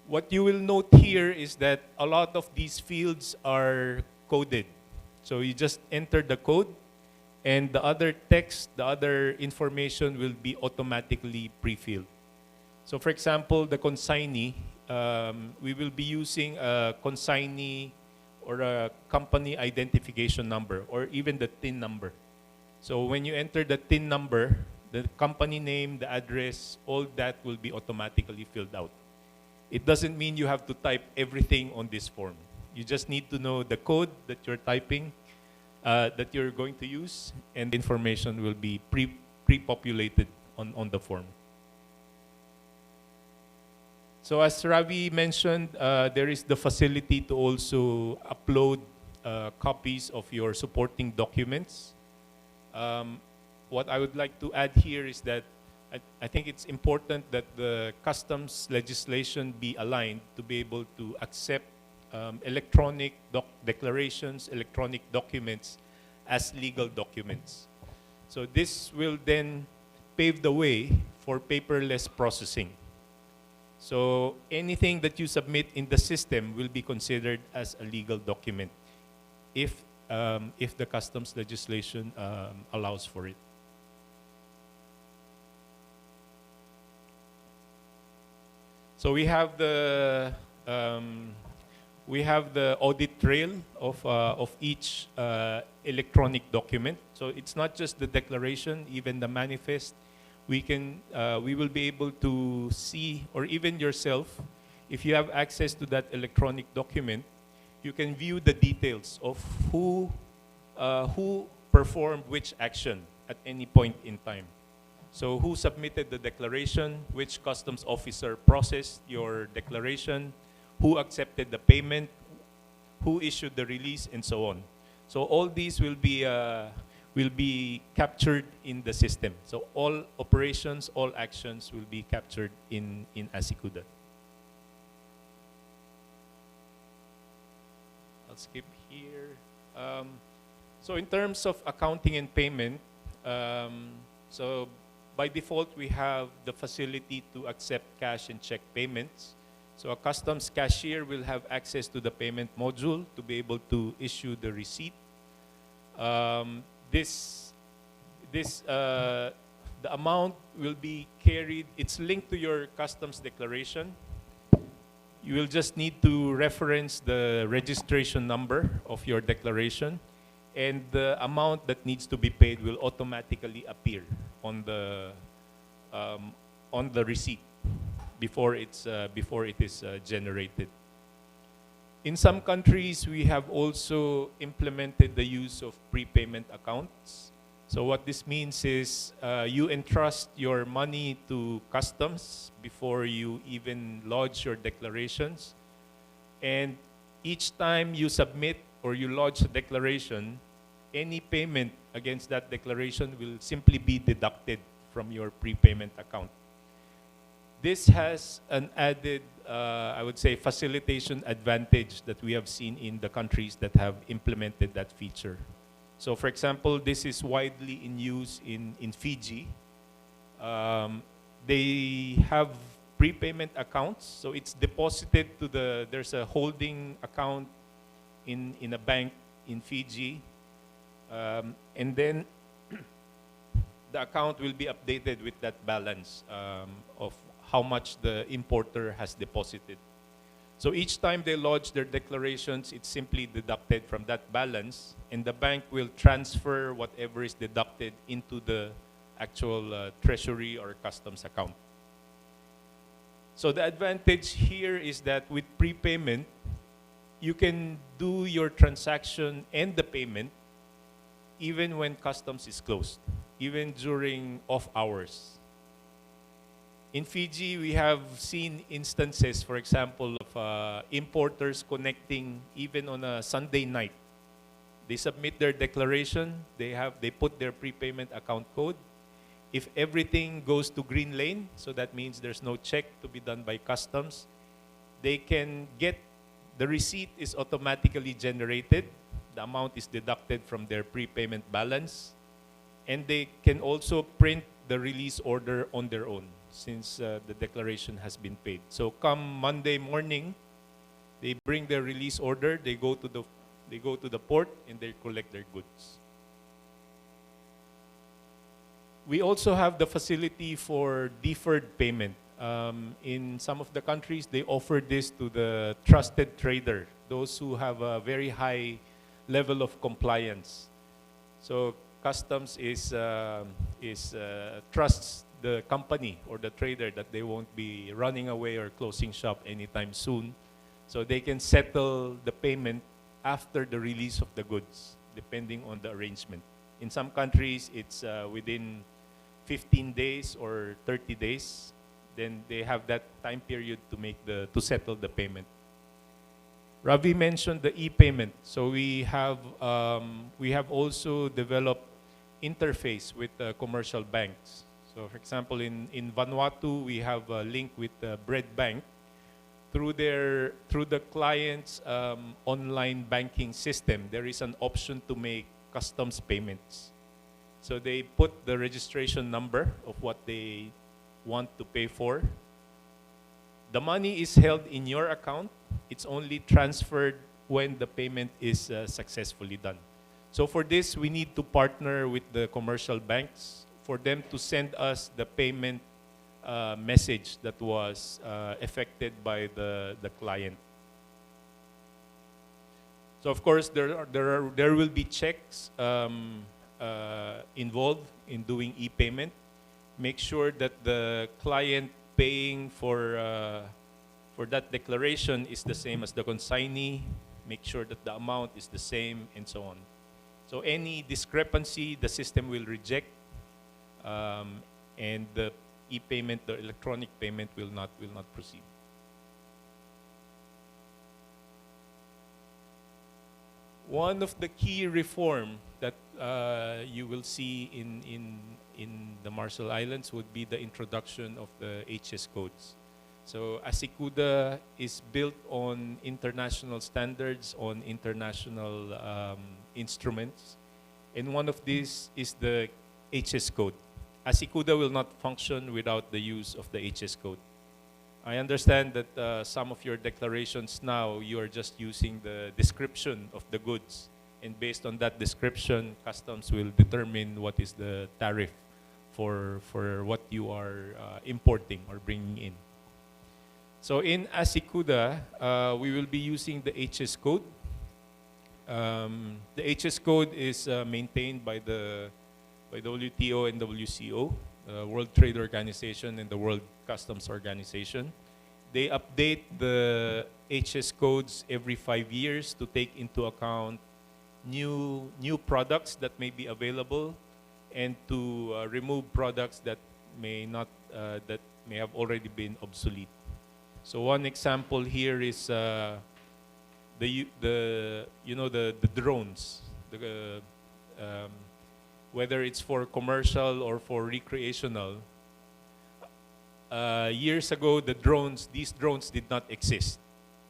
What you will note here is that a lot of these fields are coded. So you just enter the code, and the other text, the other information will be automatically pre-filled. So for example, the consignee, we will be using a consignee or a company identification number, or even the TIN number. So when you enter the TIN number, the company name, the address, all that will be automatically filled out. It doesn't mean you have to type everything on this form. You just need to know the code that you're typing, that you're going to use, and the information will be pre-populated on the form. So as Ravi mentioned, there is the facility to also upload copies of your supporting documents. What I would like to add here is that I think it's important that the customs legislation be aligned to be able to accept electronic declarations, electronic documents as legal documents. So this will then pave the way for paperless processing. So anything that you submit in the system will be considered as a legal document if the customs legislation allows for it. So we have the audit trail of each electronic document. So it's not just the declaration, even the manifest. We will be able to see, or even yourself, if you have access to that electronic document, you can view the details of who performed which action at any point in time. So who submitted the declaration, which customs officer processed your declaration, who accepted the payment, who issued the release, and so on. So all these will be captured in the system. So all operations, all actions will be captured in ASYCUDA. I'll skip here. So in terms of accounting and payment, so by default, we have the facility to accept cash and check payments. So a customs cashier will have access to the payment module to be able to issue the receipt. The amount will be carried. It's linked to your customs declaration. You will just need to reference the registration number of your declaration, and the amount that needs to be paid will automatically appear on the receipt before it is generated. In some countries, we have also implemented the use of prepayment accounts. So what this means is you entrust your money to customs before you even lodge your declarations. And each time you submit or you lodge a declaration, any payment against that declaration will simply be deducted from your prepayment account. This has an added, I would say, facilitation advantage that we have seen in the countries that have implemented that feature. So for example, this is widely in use in Fiji. They have prepayment accounts, so it's deposited to there's a holding account in a bank in Fiji, and then the account will be updated with that balance of how much the importer has deposited. So each time they lodge their declarations, it's simply deducted from that balance, and the bank will transfer whatever is deducted into the actual treasury or customs account. So the advantage here is that with prepayment, you can do your transaction and the payment even when customs is closed, even during off hours. In Fiji, we have seen instances, for example, of importers connecting even on a Sunday night. They submit their declaration, they put their prepayment account code. If everything goes to green lane, so that means there's no check to be done by customs, they can get, the receipt is automatically generated, the amount is deducted from their prepayment balance, and they can also print the release order on their own, since the declaration has been paid. So come Monday morning, they bring their release order, they go to the port, and they collect their goods. We also have the facility for deferred payment. In some of the countries, they offer this to the trusted trader, those who have a very high level of compliance. So customs trusts the company or the trader that they won't be running away or closing shop anytime soon. So they can settle the payment after the release of the goods, depending on the arrangement. In some countries, it's within 15 days or 30 days. Then they have that time period to settle the payment. Ravi mentioned the e-payment. So we have also developed interface with commercial banks. So for example, in Vanuatu, we have a link with Bread Bank. Through the client's online banking system, there is an option to make customs payments. So they put the registration number of what they want to pay for. The money is held in your account. It's only transferred when the payment is successfully done. So for this, we need to partner with the commercial banks for them to send us the payment message that was effected by the client. So of course, there will be checks involved in doing e-payment. Make sure that the client paying for that declaration is the same as the consignee. Make sure that the amount is the same, and so on. So any discrepancy, the system will reject, and the e-payment, the electronic payment, will not proceed. One of the key reform that you will see in the Marshall Islands would be the introduction of the HS codes. So ASYCUDA is built on international standards, on international instruments. And one of these is the HS code. ASYCUDA will not function without the use of the HS code. I understand that some of your declarations now, you are just using the description of the goods. And based on that description, customs will determine what is the tariff for what you are importing or bringing in. So in ASYCUDA, we will be using the HS code. The HS code is maintained by the WTO and WCO, World Trade Organization and the World Customs Organization. They update the HS codes every 5 years to take into account new products that may be available and to remove products that may not that may have already been obsolete. So one example here is the drones. Whether it's for commercial or for recreational. Years ago, these drones did not exist.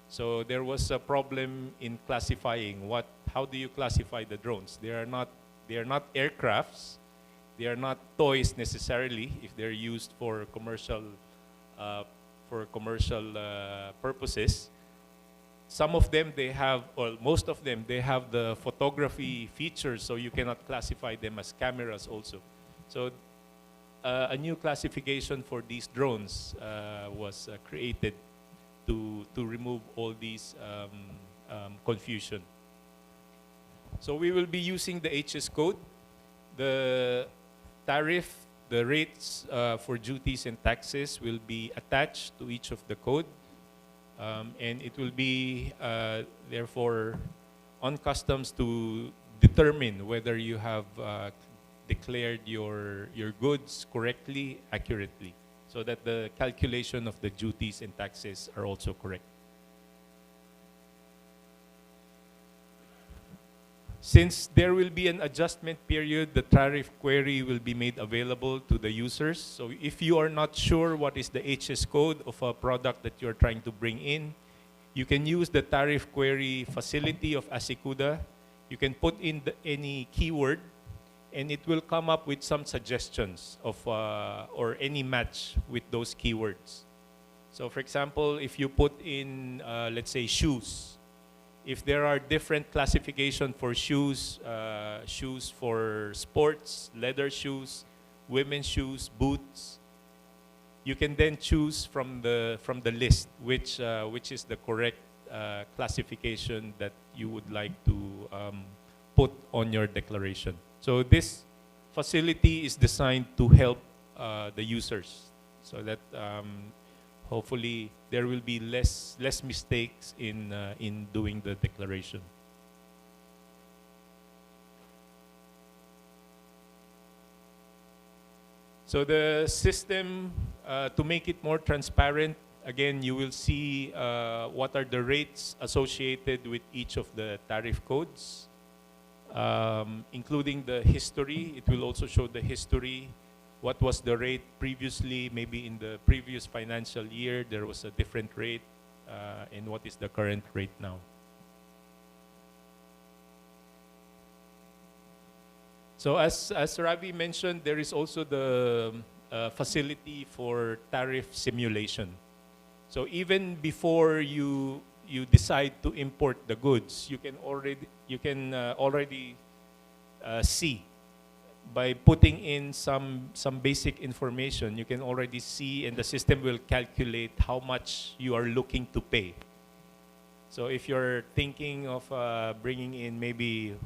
So there was a problem in classifying how do you classify the drones? They are not aircrafts. They are not toys necessarily if they're used for commercial purposes. Some of them they have, or most of them, they have the photography features, so you cannot classify them as cameras also. So a new classification for these drones was created to remove all these confusion. So we will be using the HS code. The tariff, the rates for duties and taxes will be attached to each of the code. And it will be, therefore, on customs to determine whether you have declared your goods correctly, accurately, so that the calculation of the duties and taxes are also correct. Since there will be an adjustment period, the tariff query will be made available to the users. So if you are not sure what is the HS code of a product that you're trying to bring in, you can use the tariff query facility of ASYCUDA. You can put in any keyword, and it will come up with some suggestions of or any match with those keywords. So for example, if you put in, let's say, shoes, if there are different classification for shoes, shoes for sports, leather shoes, women's shoes, boots, you can then choose from the list which is the correct classification that you would like to put on your declaration. So this facility is designed to help the users, so that hopefully there will be less mistakes in doing the declaration. So the system, to make it more transparent, again, you will see what are the rates associated with each of the tariff codes, including the history. It will also show the history. What was the rate previously? Maybe in the previous financial year, there was a different rate, and what is the current rate now? So as Ravi mentioned, there is also the facility for tariff simulation. So even before you decide to import the goods, you can already see, by putting in some basic information, you can already see, and the system will calculate how much you are looking to pay. So if you're thinking of bringing in maybe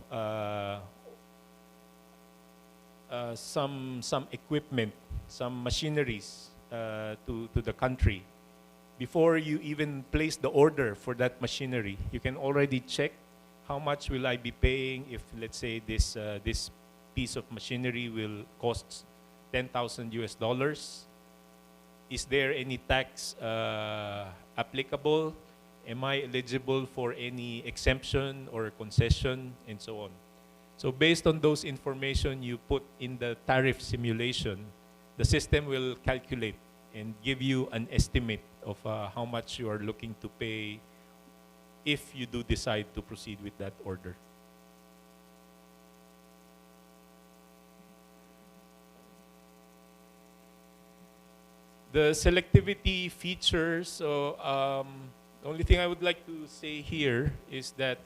some equipment, some machineries to the country, before you even place the order for that machinery, you can already check how much will I be paying if, let's say, this piece of machinery will cost $10,000 US. Is there any tax applicable? Am I eligible for any exemption or concession, and so on? So based on those information you put in the tariff simulation, the system will calculate and give you an estimate of how much you are looking to pay if you do decide to proceed with that order. The selectivity features, so the only thing I would like to say here is that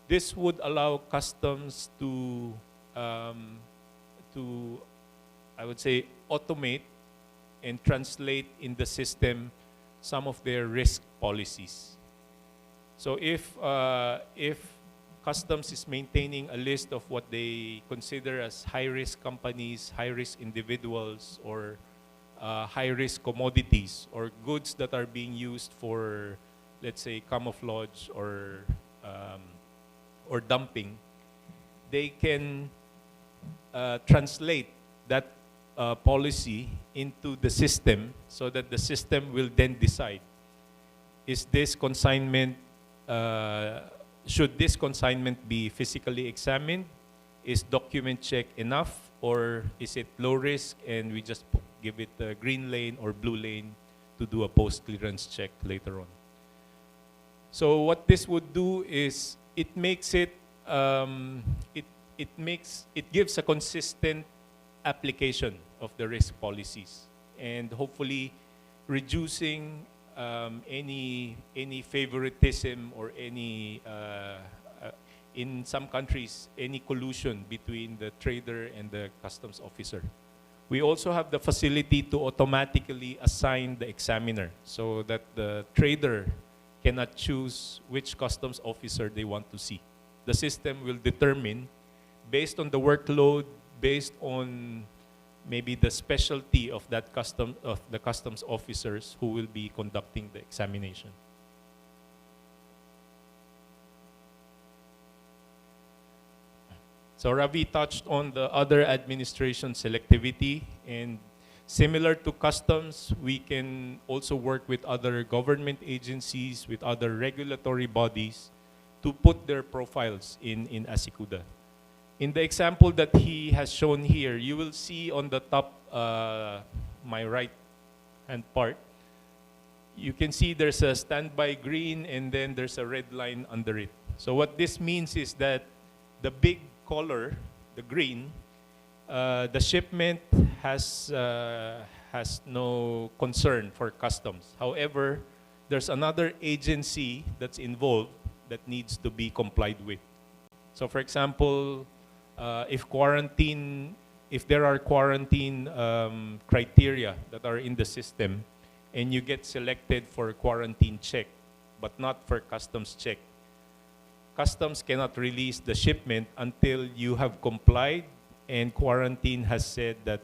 this would allow customs to I would say, automate and translate in the system some of their risk policies. So if customs is maintaining a list of what they consider as high-risk companies, high-risk individuals, or high-risk commodities, or goods that are being used for, let's say, camouflage or dumping, they can translate that policy into the system so that the system will then decide, is this consignment, should this consignment be physically examined? Is document check enough, or is it low risk and we just give it a green lane or blue lane to do a post-clearance check later on? So what this would do is it makes it, it gives a consistent application of the risk policies, and hopefully reducing any favoritism or any in some countries any collusion between the trader and the customs officer. We also have the facility to automatically assign the examiner so that the trader cannot choose which customs officer they want to see. The system will determine, based on the workload, based on maybe the specialty of that the customs officers who will be conducting the examination. So Ravi touched on the other administration selectivity, and similar to customs, we can also work with other government agencies, with other regulatory bodies to put their profiles in ASYCUDA. In the example that he has shown here, you will see on the top, my right hand part, you can see there's a standby green and then there's a red line under it. So what this means is that the big color, the green, the shipment has no concern for customs. However, there's another agency that's involved that needs to be complied with. So for example, if there are quarantine criteria that are in the system and you get selected for quarantine check but not for customs check, customs cannot release the shipment until you have complied and quarantine has said that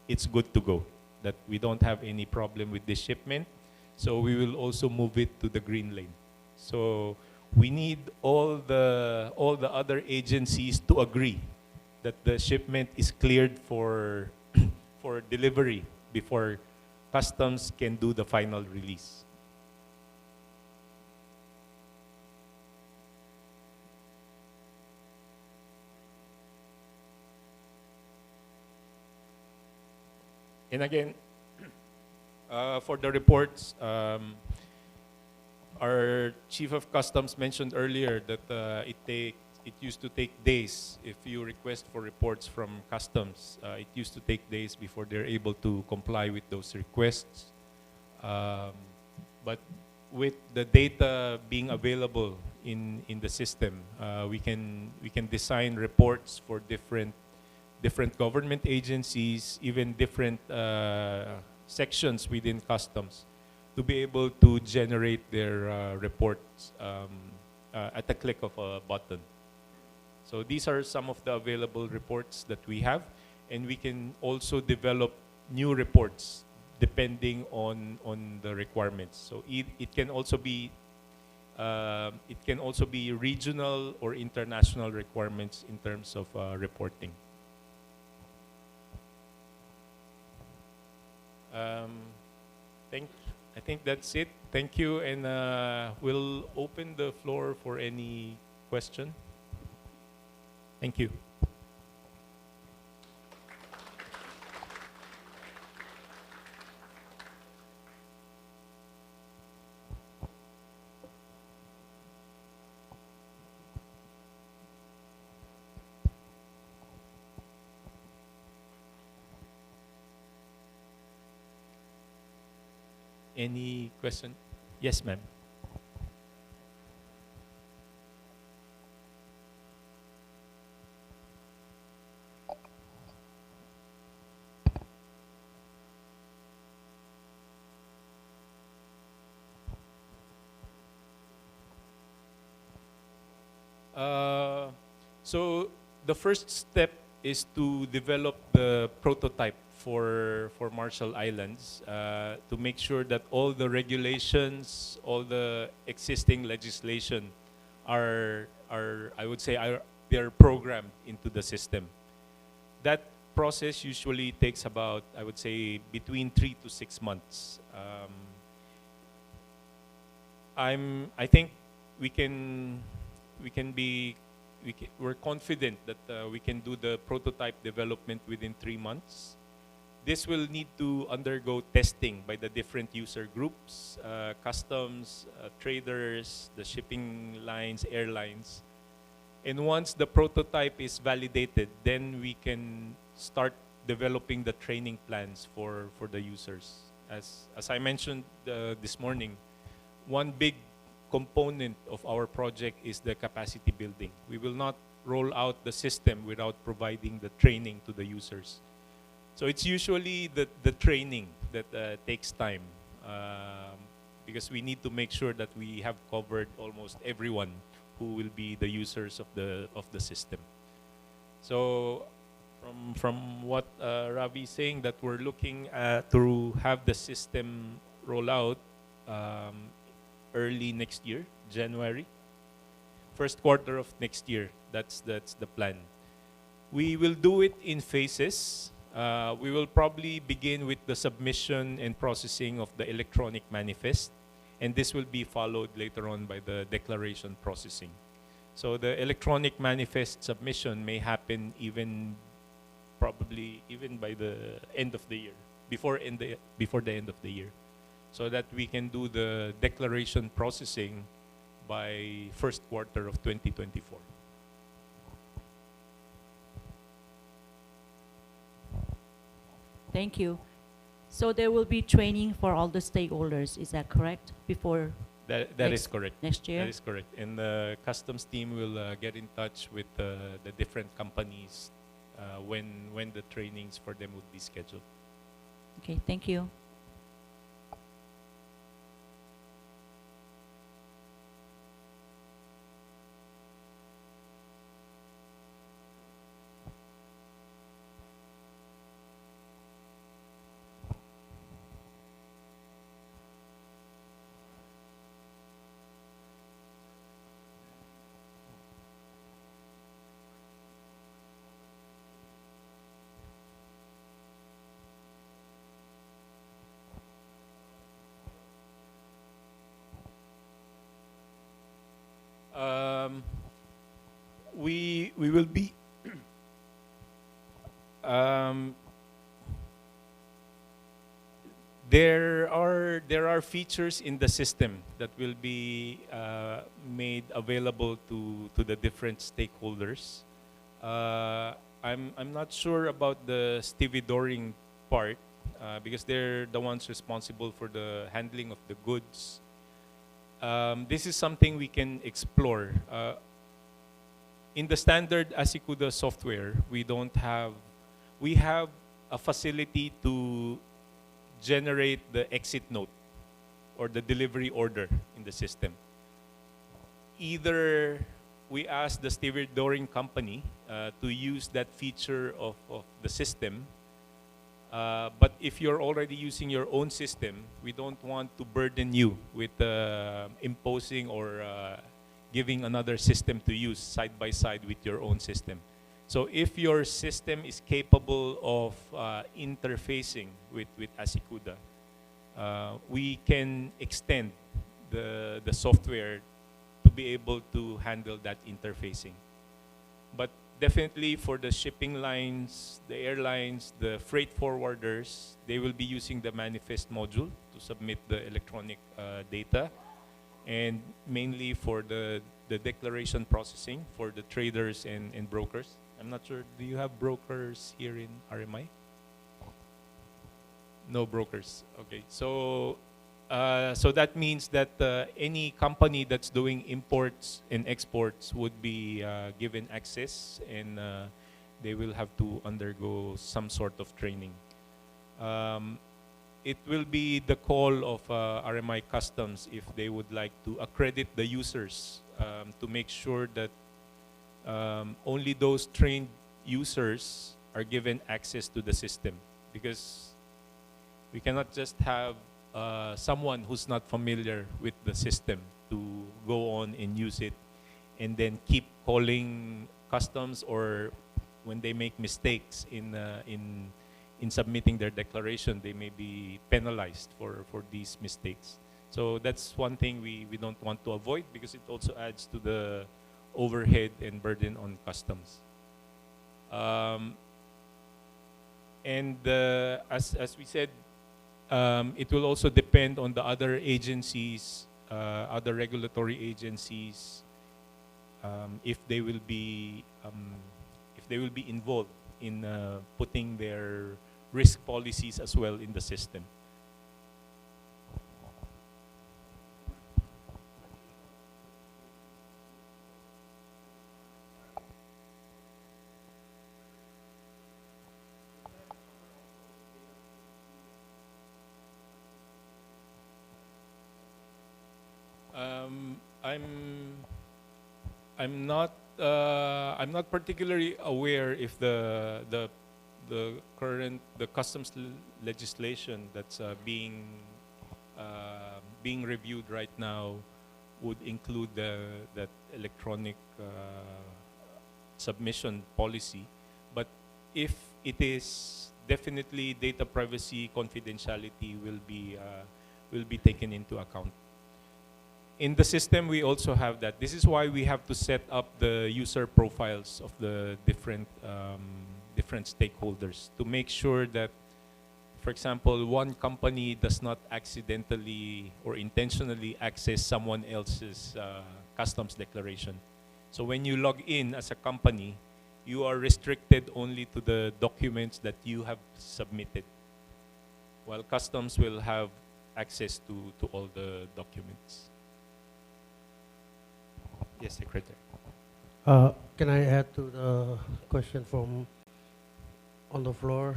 it's good to go, that we don't have any problem with this shipment, so we will also move it to the green lane. So we need all the other agencies to agree that the shipment is cleared for for delivery before customs can do the final release. And again, for the reports, our Chief of Customs mentioned earlier that it used to take days. If you request for reports from Customs, it used to take days before they're able to comply with those requests. But with the data being available in the system, we can design reports for different government agencies, even different sections within Customs, to be able to generate their reports at the click of a button. So these are some of the available reports that we have, and we can also develop new reports depending on the requirements. So it can also be regional or international requirements in terms of reporting. I think that's it. Thank you, and we'll open the floor for any question. Thank you. Any question? Yes, ma'am. So the first step is to develop the prototype for Marshall Islands to make sure that all the regulations, all the existing legislation are I would say they're programmed into the system. That process usually takes about, I would say, between 3 to 6 months. I think we're confident that we can do the prototype development within 3 months. This will need to undergo testing by the different user groups, customs, traders, the shipping lines, airlines. And once the prototype is validated, then we can start developing the training plans for the users. As I mentioned this morning, one big component of our project is the capacity building. We will not roll out the system without providing the training to the users. So it's usually the training that takes time because we need to make sure that we have covered almost everyone who will be the users of the system. So from what Ravi is saying, that we're looking to have the system roll out early next year, January, first quarter of next year. That's the plan. We will do it in phases. We will probably begin with the submission and processing of the electronic manifest, and this will be followed later on by the declaration processing. So the electronic manifest submission may happen probably even by the end of the year, before the end of the year, so that we can do the declaration processing by first quarter of 2024. Thank you. So there will be training for all the stakeholders, is that correct? Before that is correct. Next year? That is correct. And the customs team will get in touch with the different companies when the trainings for them would be scheduled. Okay, thank you. We will be there are features in the system that will be made available to the different stakeholders. I'm not sure about the stevedoring part because they're the ones responsible for the handling of the goods. This is something we can explore. In the standard ASYCUDA software, we have a facility to generate the exit note or the delivery order in the system. Either we ask the stevedoring company to use that feature of the system, but if you're already using your own system, we don't want to burden you with imposing or giving another system to use side by side with your own system. So if your system is capable of interfacing with ASYCUDA, we can extend the software to be able to handle that interfacing. But definitely for the shipping lines, the airlines, the freight forwarders, they will be using the manifest module to submit the electronic data. And mainly for the declaration processing for the traders and brokers. I'm not sure, do you have brokers here in RMI? No brokers. Okay, so so that means that any company that's doing imports and exports would be given access, and they will have to undergo some sort of training. It will be the call of RMI Customs if they would like to accredit the users to make sure that only those trained users are given access to the system, because we cannot just have someone who's not familiar with the system to go on and use it and then keep calling customs, or when they make mistakes in submitting their declaration, they may be penalized for these mistakes. So that's one thing we don't want to avoid, because it also adds to the overhead and burden on customs. And as we said, it will also depend on the other agencies, other regulatory agencies, if they will be involved in putting their risk policies as well in the system. I'm not particularly aware if the current customs legislation that's being reviewed right now would include that electronic submission policy. But if it is, definitely data privacy confidentiality will be taken into account. In the system, we also have that. This is why we have to set up the user profiles of the different stakeholders to make sure that, for example, one company does not accidentally or intentionally access someone else's customs declaration. So when you log in as a company, you are restricted only to the documents that you have submitted, while customs will have access to all the documents. Yes, Secretary. Can I add to the question from on the floor?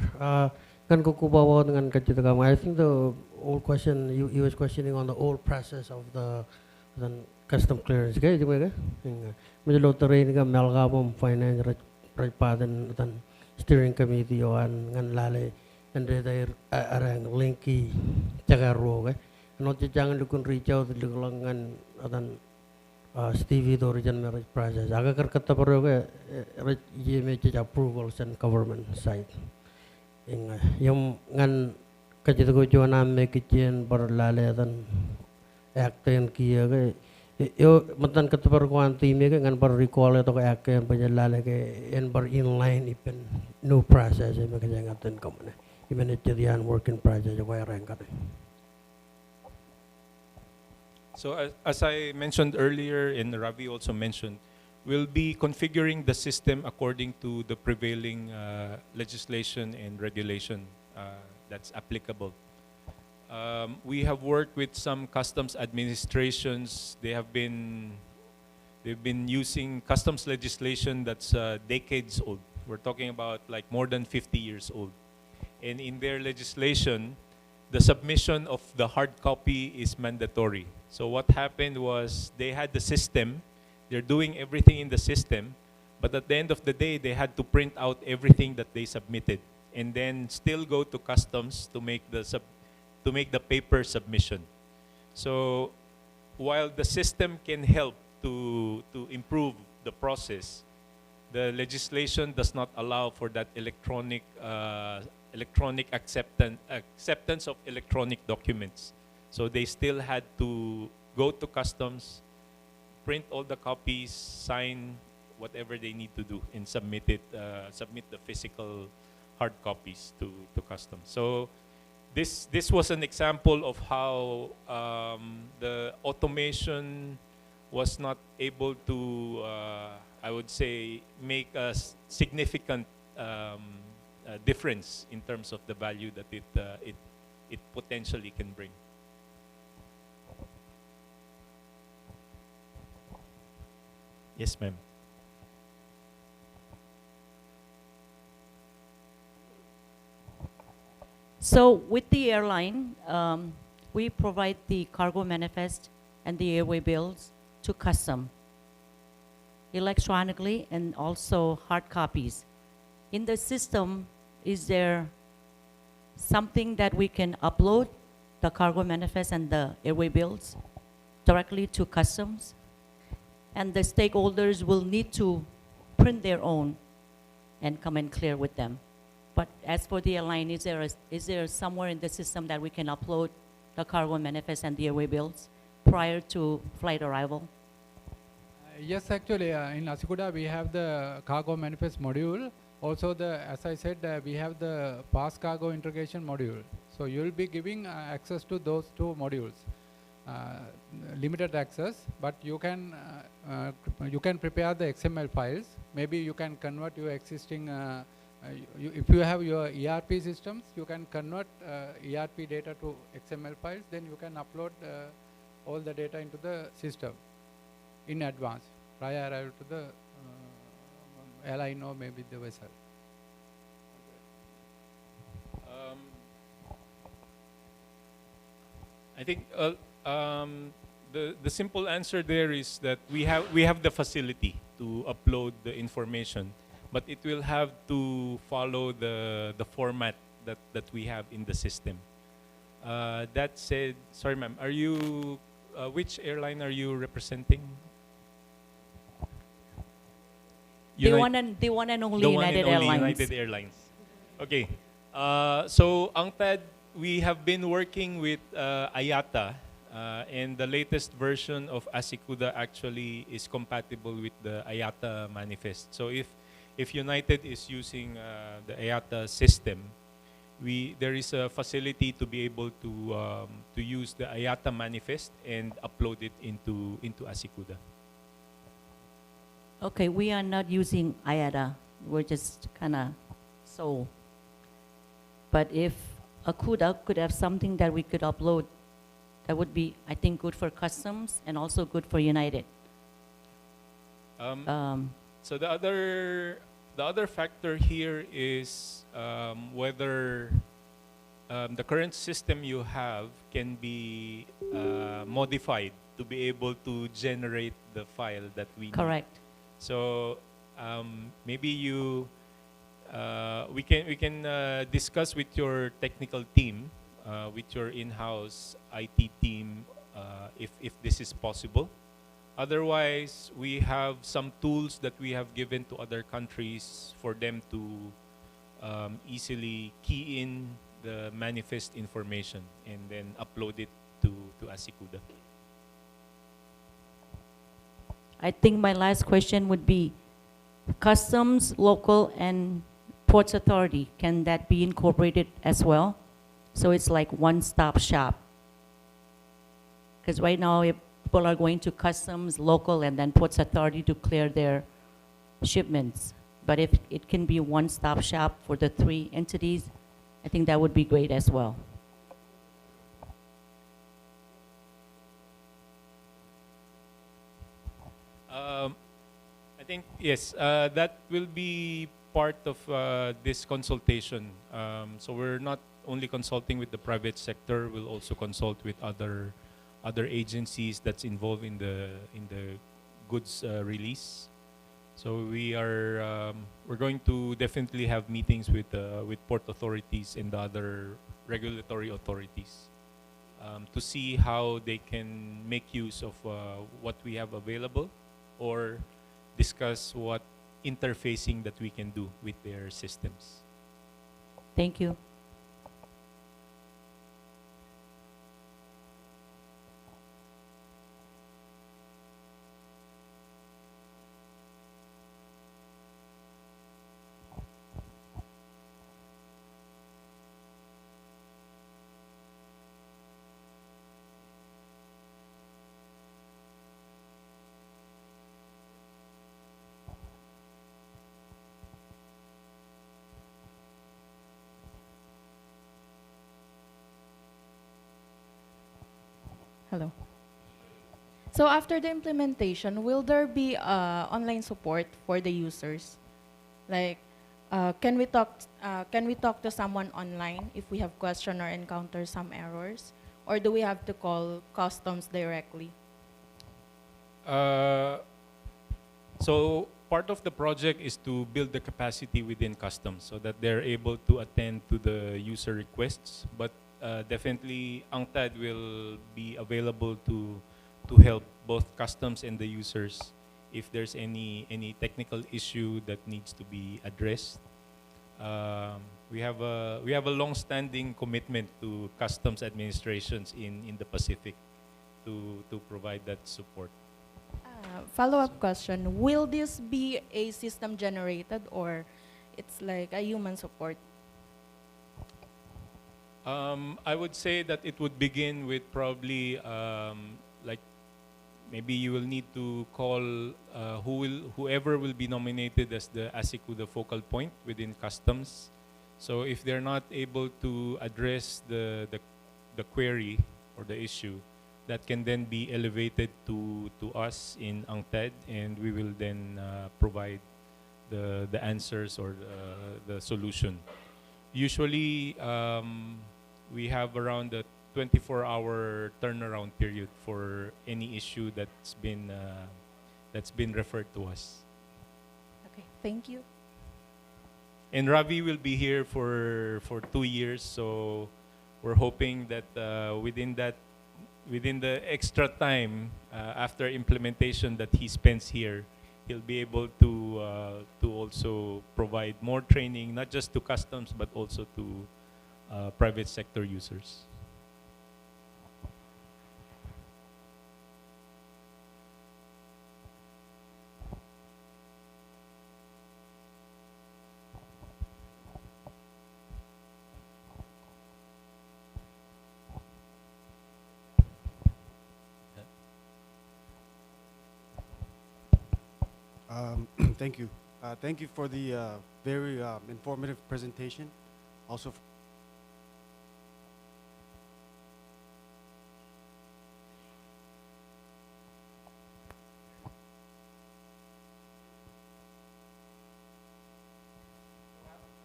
Kan kukubawa dengan kacita kamu. I think the old question you was questioning on the old process of the custom clearance. Kaya juga kan? Medyo terrain ka melgabom finance rajpadan dan steering committee oan ngan lale andre dair arang linky cagaro ka. No jangan dukun reach out ngan adan Stevie the origin marriage process. Aga kata perlu ke ye mece approvals and government side. Yung ngan kacita ko jual nama kecian berlale dan akten kia ke. Yo matan kata perlu kuanti mereka ngan ber recall atau ke akten berlale ke en ber inline ipen new process mereka jangan aten kamu. Imen itu dia working process juga yang kan. So as I mentioned earlier, and Ravi also mentioned, we'll be configuring the system according to the prevailing legislation and regulation that's applicable. We have worked with some customs administrations. They've been using customs legislation that's decades old. We're talking about like more than 50 years old. And in their legislation, the submission of the hard copy is mandatory. So what happened was they had the system, they're doing everything in the system, but at the end of the day, they had to print out everything that they submitted and then still go to customs to make the paper submission. So while the system can help to improve the process, the legislation does not allow for that electronic acceptance of electronic documents. So they still had to go to customs, print all the copies, sign whatever they need to do, and submit the physical hard copies to customs. So this was an example of how the automation was not able to, I would say, make a significant difference in terms of the value that it potentially can bring. Yes, ma'am. So with the airline, we provide the cargo manifest and the airway bills to custom electronically and also hard copies. In the system, is there something that we can upload the cargo manifest and the airway bills directly to customs? And the stakeholders will need to print their own and come and clear with them. But as for the airline, is there somewhere in the system that we can upload the cargo manifest and the airway bills prior to flight arrival? Yes, actually, in ASYCUDA we have the cargo manifest module. Also, as I said, we have the pass cargo integration module. So you will be giving access to those two modules. Limited access, but you can prepare the XML files. Maybe you can convert your existing. If you have your ERP systems, you can convert ERP data to XML files. Then you can upload all the data into the system in advance, prior arrival to the airline or maybe the vessel. I think the simple answer there is that we have the facility to upload the information, but it will have to follow the format that we have in the system. That said, sorry, ma'am, are you which airline are you representing? The one and only United Airlines. United Airlines. Okay. So UNCTAD, we have been working with IATA, and the latest version of ASYCUDA actually is compatible with the IATA manifest. So if United is using the IATA system, there is a facility to be able to use the IATA manifest and upload it into ASYCUDA. Okay, we are not using IATA. We're just kind of so. But if ASYCUDA could have something that we could upload, that would be, I think, good for customs and also good for United. So the other factor here is whether the current system you have can be modified to be able to generate the file that we need. Correct. So maybe we can discuss with your technical team, with your in-house IT team, if this is possible. Otherwise, we have some tools that we have given to other countries for them to easily key in the manifest information and then upload it to ASYCUDA. I think my last question would be, customs, local, and ports authority, can that be incorporated as well? So it's like one-stop shop. Because right now, if people are going to customs, local, and then ports authority to clear their shipments. But if it can be one-stop shop for the three entities, I think that would be great as well. I think, yes, that will be part of this consultation. So we're not only consulting with the private sector, we'll also consult with other agencies that's involved in the goods release. So we're going to definitely have meetings with port authorities and the other regulatory authorities to see how they can make use of what we have available, or discuss what interfacing that we can do with their systems. Thank you. Hello. So after the implementation, will there be online support for the users? Like, can we talk to someone online if we have question or encounter some errors, or do we have to call customs directly? So part of the project is to build the capacity within customs so that they're able to attend to the user requests. But definitely, UNCTAD will be available to help both customs and the users if there's any technical issue that needs to be addressed. We have a long-standing commitment to customs administrations in the Pacific to provide that support. Follow-up question: will this be a system generated, or it's like a human support? I would say that it would begin with probably like maybe you will need to call whoever will be nominated as the ASYCUDA focal point within customs. So if they're not able to address the query or the issue, that can then be elevated to us in UNCTAD, and we will then provide the answers or the solution. Usually, we have around a 24-hour turnaround period for any issue that's been referred to us. Okay, thank you. And Ravi will be here for 2 years, so we're hoping that within the extra time after implementation that he spends here, he'll be able to also provide more training, not just to customs but also to private sector users. Thank you. Thank you for the very informative presentation. Also,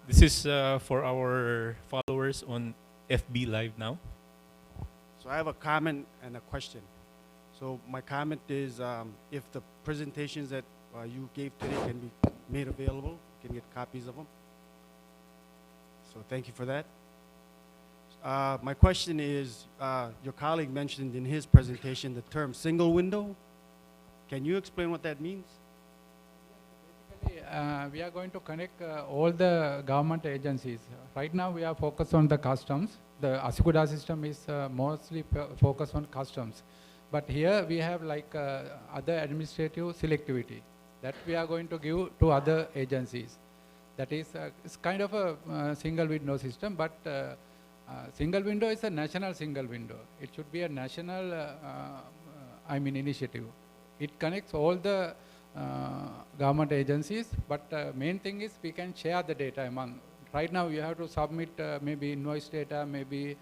This is for our followers on FB Live now. so I have a comment and a question. So my comment is, if the presentations that you gave today can be made available, you can get copies of them. So thank you for that. My question is, your colleague mentioned in his presentation the term single window. Can you explain what that means? We are going to connect all the government agencies. Right now, we are focused on the customs. The ASYCUDA system is mostly focused on customs. But here we have like other administrative selectivity that we are going to give to other agencies. That is, it's kind of a single window system, but single window is a national single window. It should be a national, initiative. It connects all the government agencies, but main thing is we can share the data among. Right now you have to submit maybe invoice data, maybe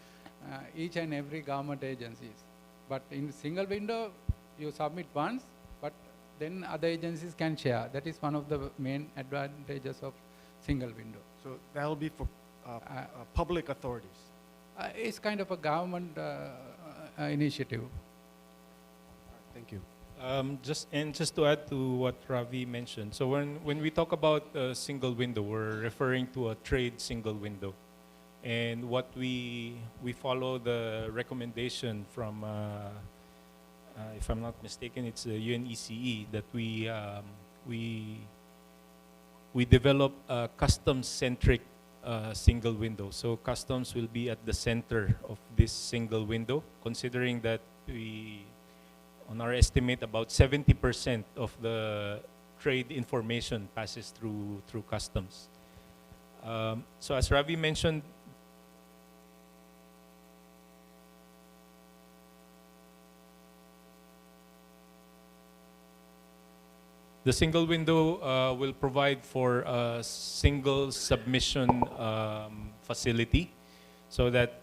each and every government agencies. But in single window, you submit once, but then other agencies can share. That is one of the main advantages of single window. So that will be for public authorities. It's kind of a government initiative. Thank you. Just to add to what Ravi mentioned, so when we talk about a single window, we're referring to a trade single window, and what we follow the recommendation from, if I'm not mistaken, it's the UNECE that we we develop a custom-centric single window. So customs will be at the center of this single window, considering that we, on our estimate, about 70% of the trade information passes through customs. So as Ravi mentioned, the single window will provide for a single submission facility, so that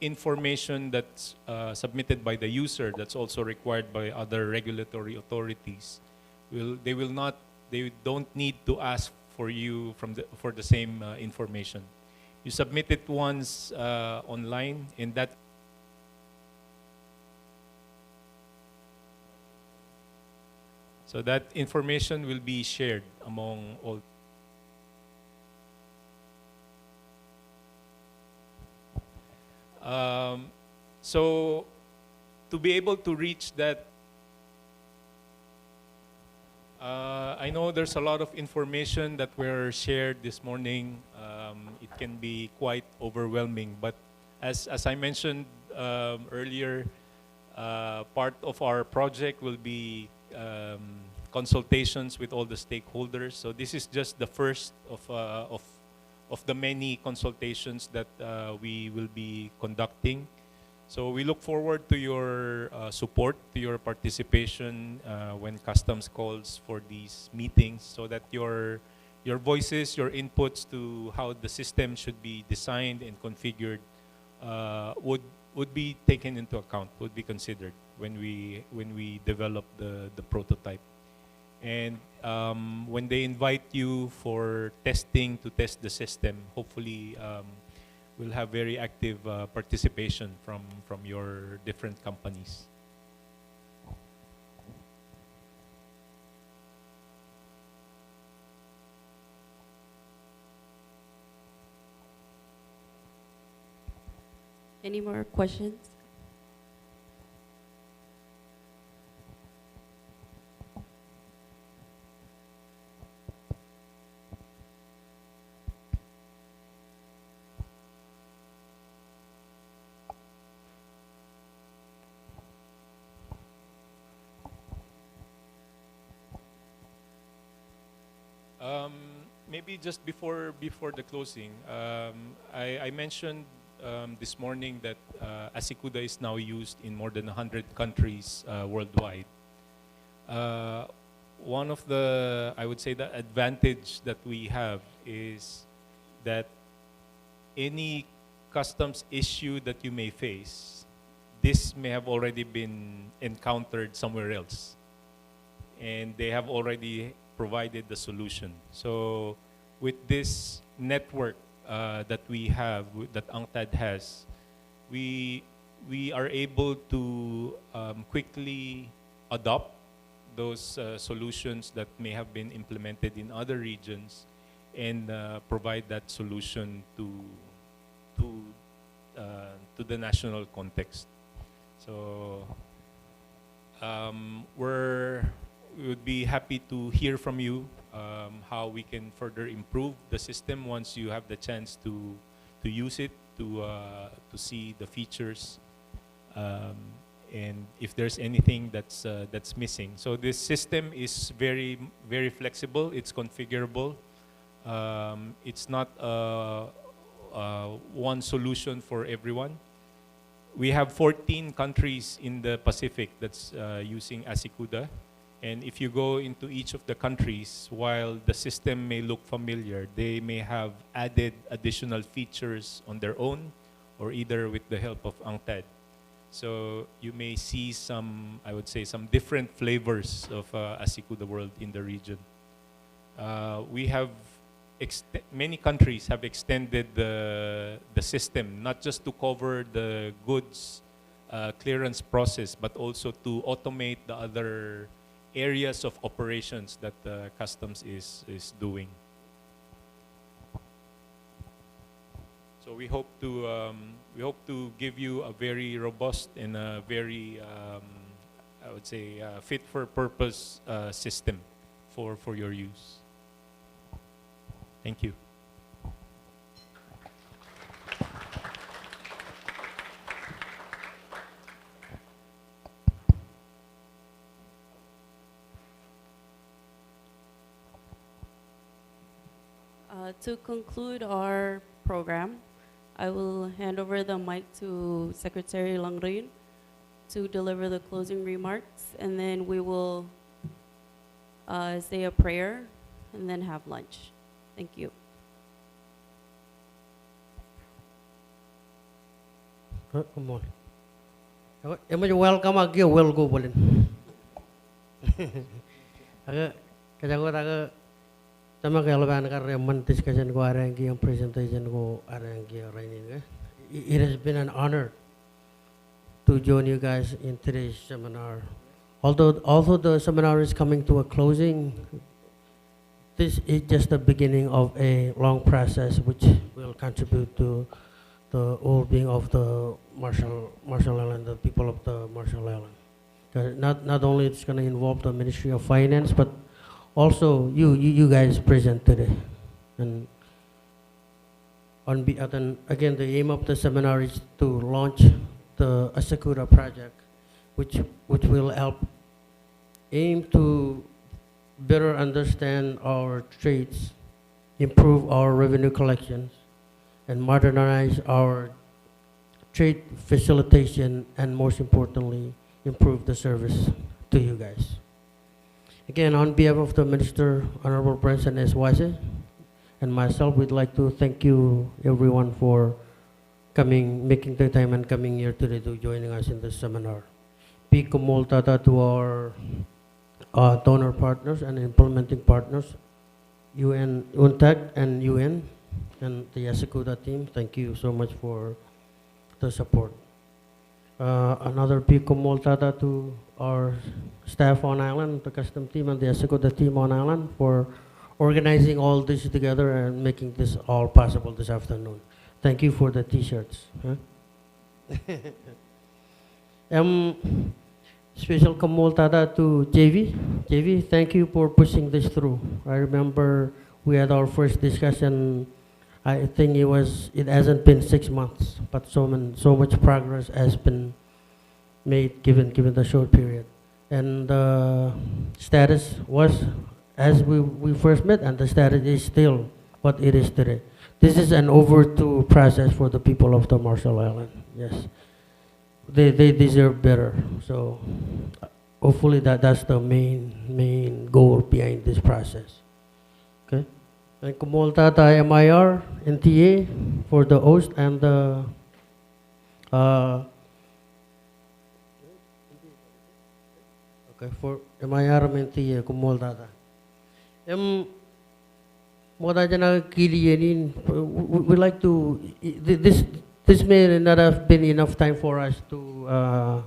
information that's submitted by the user, that's also required by other regulatory authorities, they don't need to ask for you for the same information. You submit it once online, and that so that information will be shared among all. So to be able to reach that, I know there's a lot of information that were shared this morning. It can be quite overwhelming, but as I mentioned earlier, part of our project will be consultations with all the stakeholders. So this is just the first of the many consultations that we will be conducting. So we look forward to your support, to your participation when customs calls for these meetings, so that your voices, your inputs to how the system should be designed and configured would be taken into account, would be considered when we develop the prototype. And when they invite you for testing to test the system, hopefully we'll have very active participation from your different companies. Any more questions? Maybe just before the closing, I mentioned this morning that ASYCUDA is now used in more than 100 countries worldwide. One of the, I would say, the advantage that we have is that any customs issue that you may face, this may have already been encountered somewhere else, and they have already provided the solution. So with this network that we have, that UNCTAD has, we are able to quickly adopt those solutions that may have been implemented in other regions, and provide that solution to the national context. So we would be happy to hear from you how we can further improve the system once you have the chance to use it, to see the features, and if there's anything that's missing. So this system is very, very flexible. It's configurable. It's not one solution for everyone. We have 14 countries in the Pacific that's using ASYCUDA. And if you go into each of the countries, while the system may look familiar, they may have added additional features on their own, or either with the help of UNCTAD. So you may see some, I would say, some different flavors of ASYCUDA world in the region. We have many countries have extended the system, not just to cover the goods clearance process, but also to automate the other areas of operations that customs is doing. So we hope to give you a very robust and a very I would say fit for purpose system for your use. Thank you. To conclude our program, I will hand over the mic to Secretary Langrin to deliver the closing remarks, and then we will say a prayer and then have lunch. Thank you. Come on. Em mới welcome à kêu well go bolin. Aga kaya ko taga tama kaya laban ka reman discussion ko arangi ang presentation ko arangi rainin. It has been an honor to join you guys in today's seminar. Although the seminar is coming to a closing, this is just the beginning of a long process which will contribute to the well-being of the Marshall Island, the people of the Marshall Island. Not only it's going to involve the Ministry of Finance, but also you guys present today. And again, the aim of the seminar is to launch the ASYCUDA project, which will aim to better understand our trades, improve our revenue collections, and modernize our trade facilitation, and most importantly, improve the service to you guys. Again, on behalf of the Minister, Honorable President SYC, and myself, we'd like to thank you everyone for coming, making the time and coming here today to joining us in this seminar. Big kumultata to our donor partners and implementing partners, UN, UNTAC and UN, and the ASYCUDA team. Thank you so much for the support. Another big kumultata to our staff on island, the custom team and the ASYCUDA team on island for organizing all this together and making this all possible this afternoon. Thank you for the t-shirts. Huh? Special kamultada to JV. JV, thank you for pushing this through. I remember we had our first discussion. I think it hasn't been 6 months, but so much progress has been made given the short period. And the status was as we first met, and the status is still what it is today. This is an overdue process for the people of the Marshall Island. Yes, they deserve better. So hopefully that's the main goal behind this process. Okay, and kumultata MIR NTA for the host and the okay for MIR NTA kumultata. We like to, this may not have been enough time for us to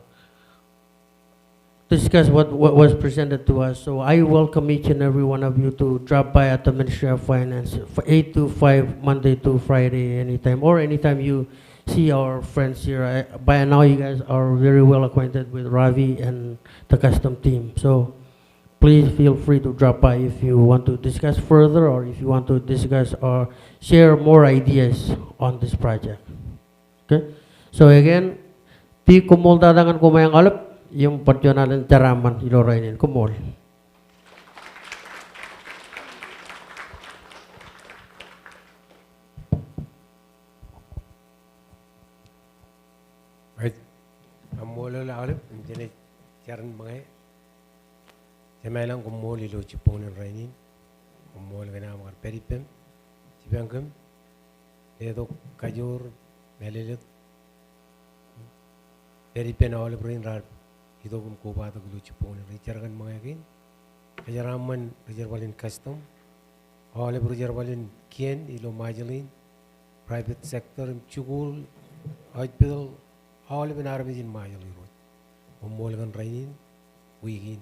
discuss what was presented to us. So I welcome each and every one of you to drop by at the Ministry of Finance for 8 to 5, Monday to Friday, anytime, or anytime you see our friends here. By now you guys are very well acquainted with Ravi and the custom team. So please feel free to drop by if you want to discuss further or if you want to discuss or share more ideas on this project. Okay? So again, di kumol dadangan kumayang alap, yung partyonalan taraman ilorainin. Kumol. Right. Amola la alap, hindi charan mga Semalang kumoli lo chipon and rainin, kumol gana mar peripem, chibangam, edo kajur, melilit, peripen all brain rad, idogum koba the gulu chipon and richargan magagin, Kajaraman, Rijarwalin custom, all of Rijarwalin kien, ilo majalin, private sector, chugul, hospital, all of an army in majalin, kumol rainin, wigin.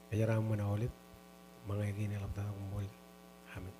Kaya raman na ulit, mga iginilap na kumul. Amen.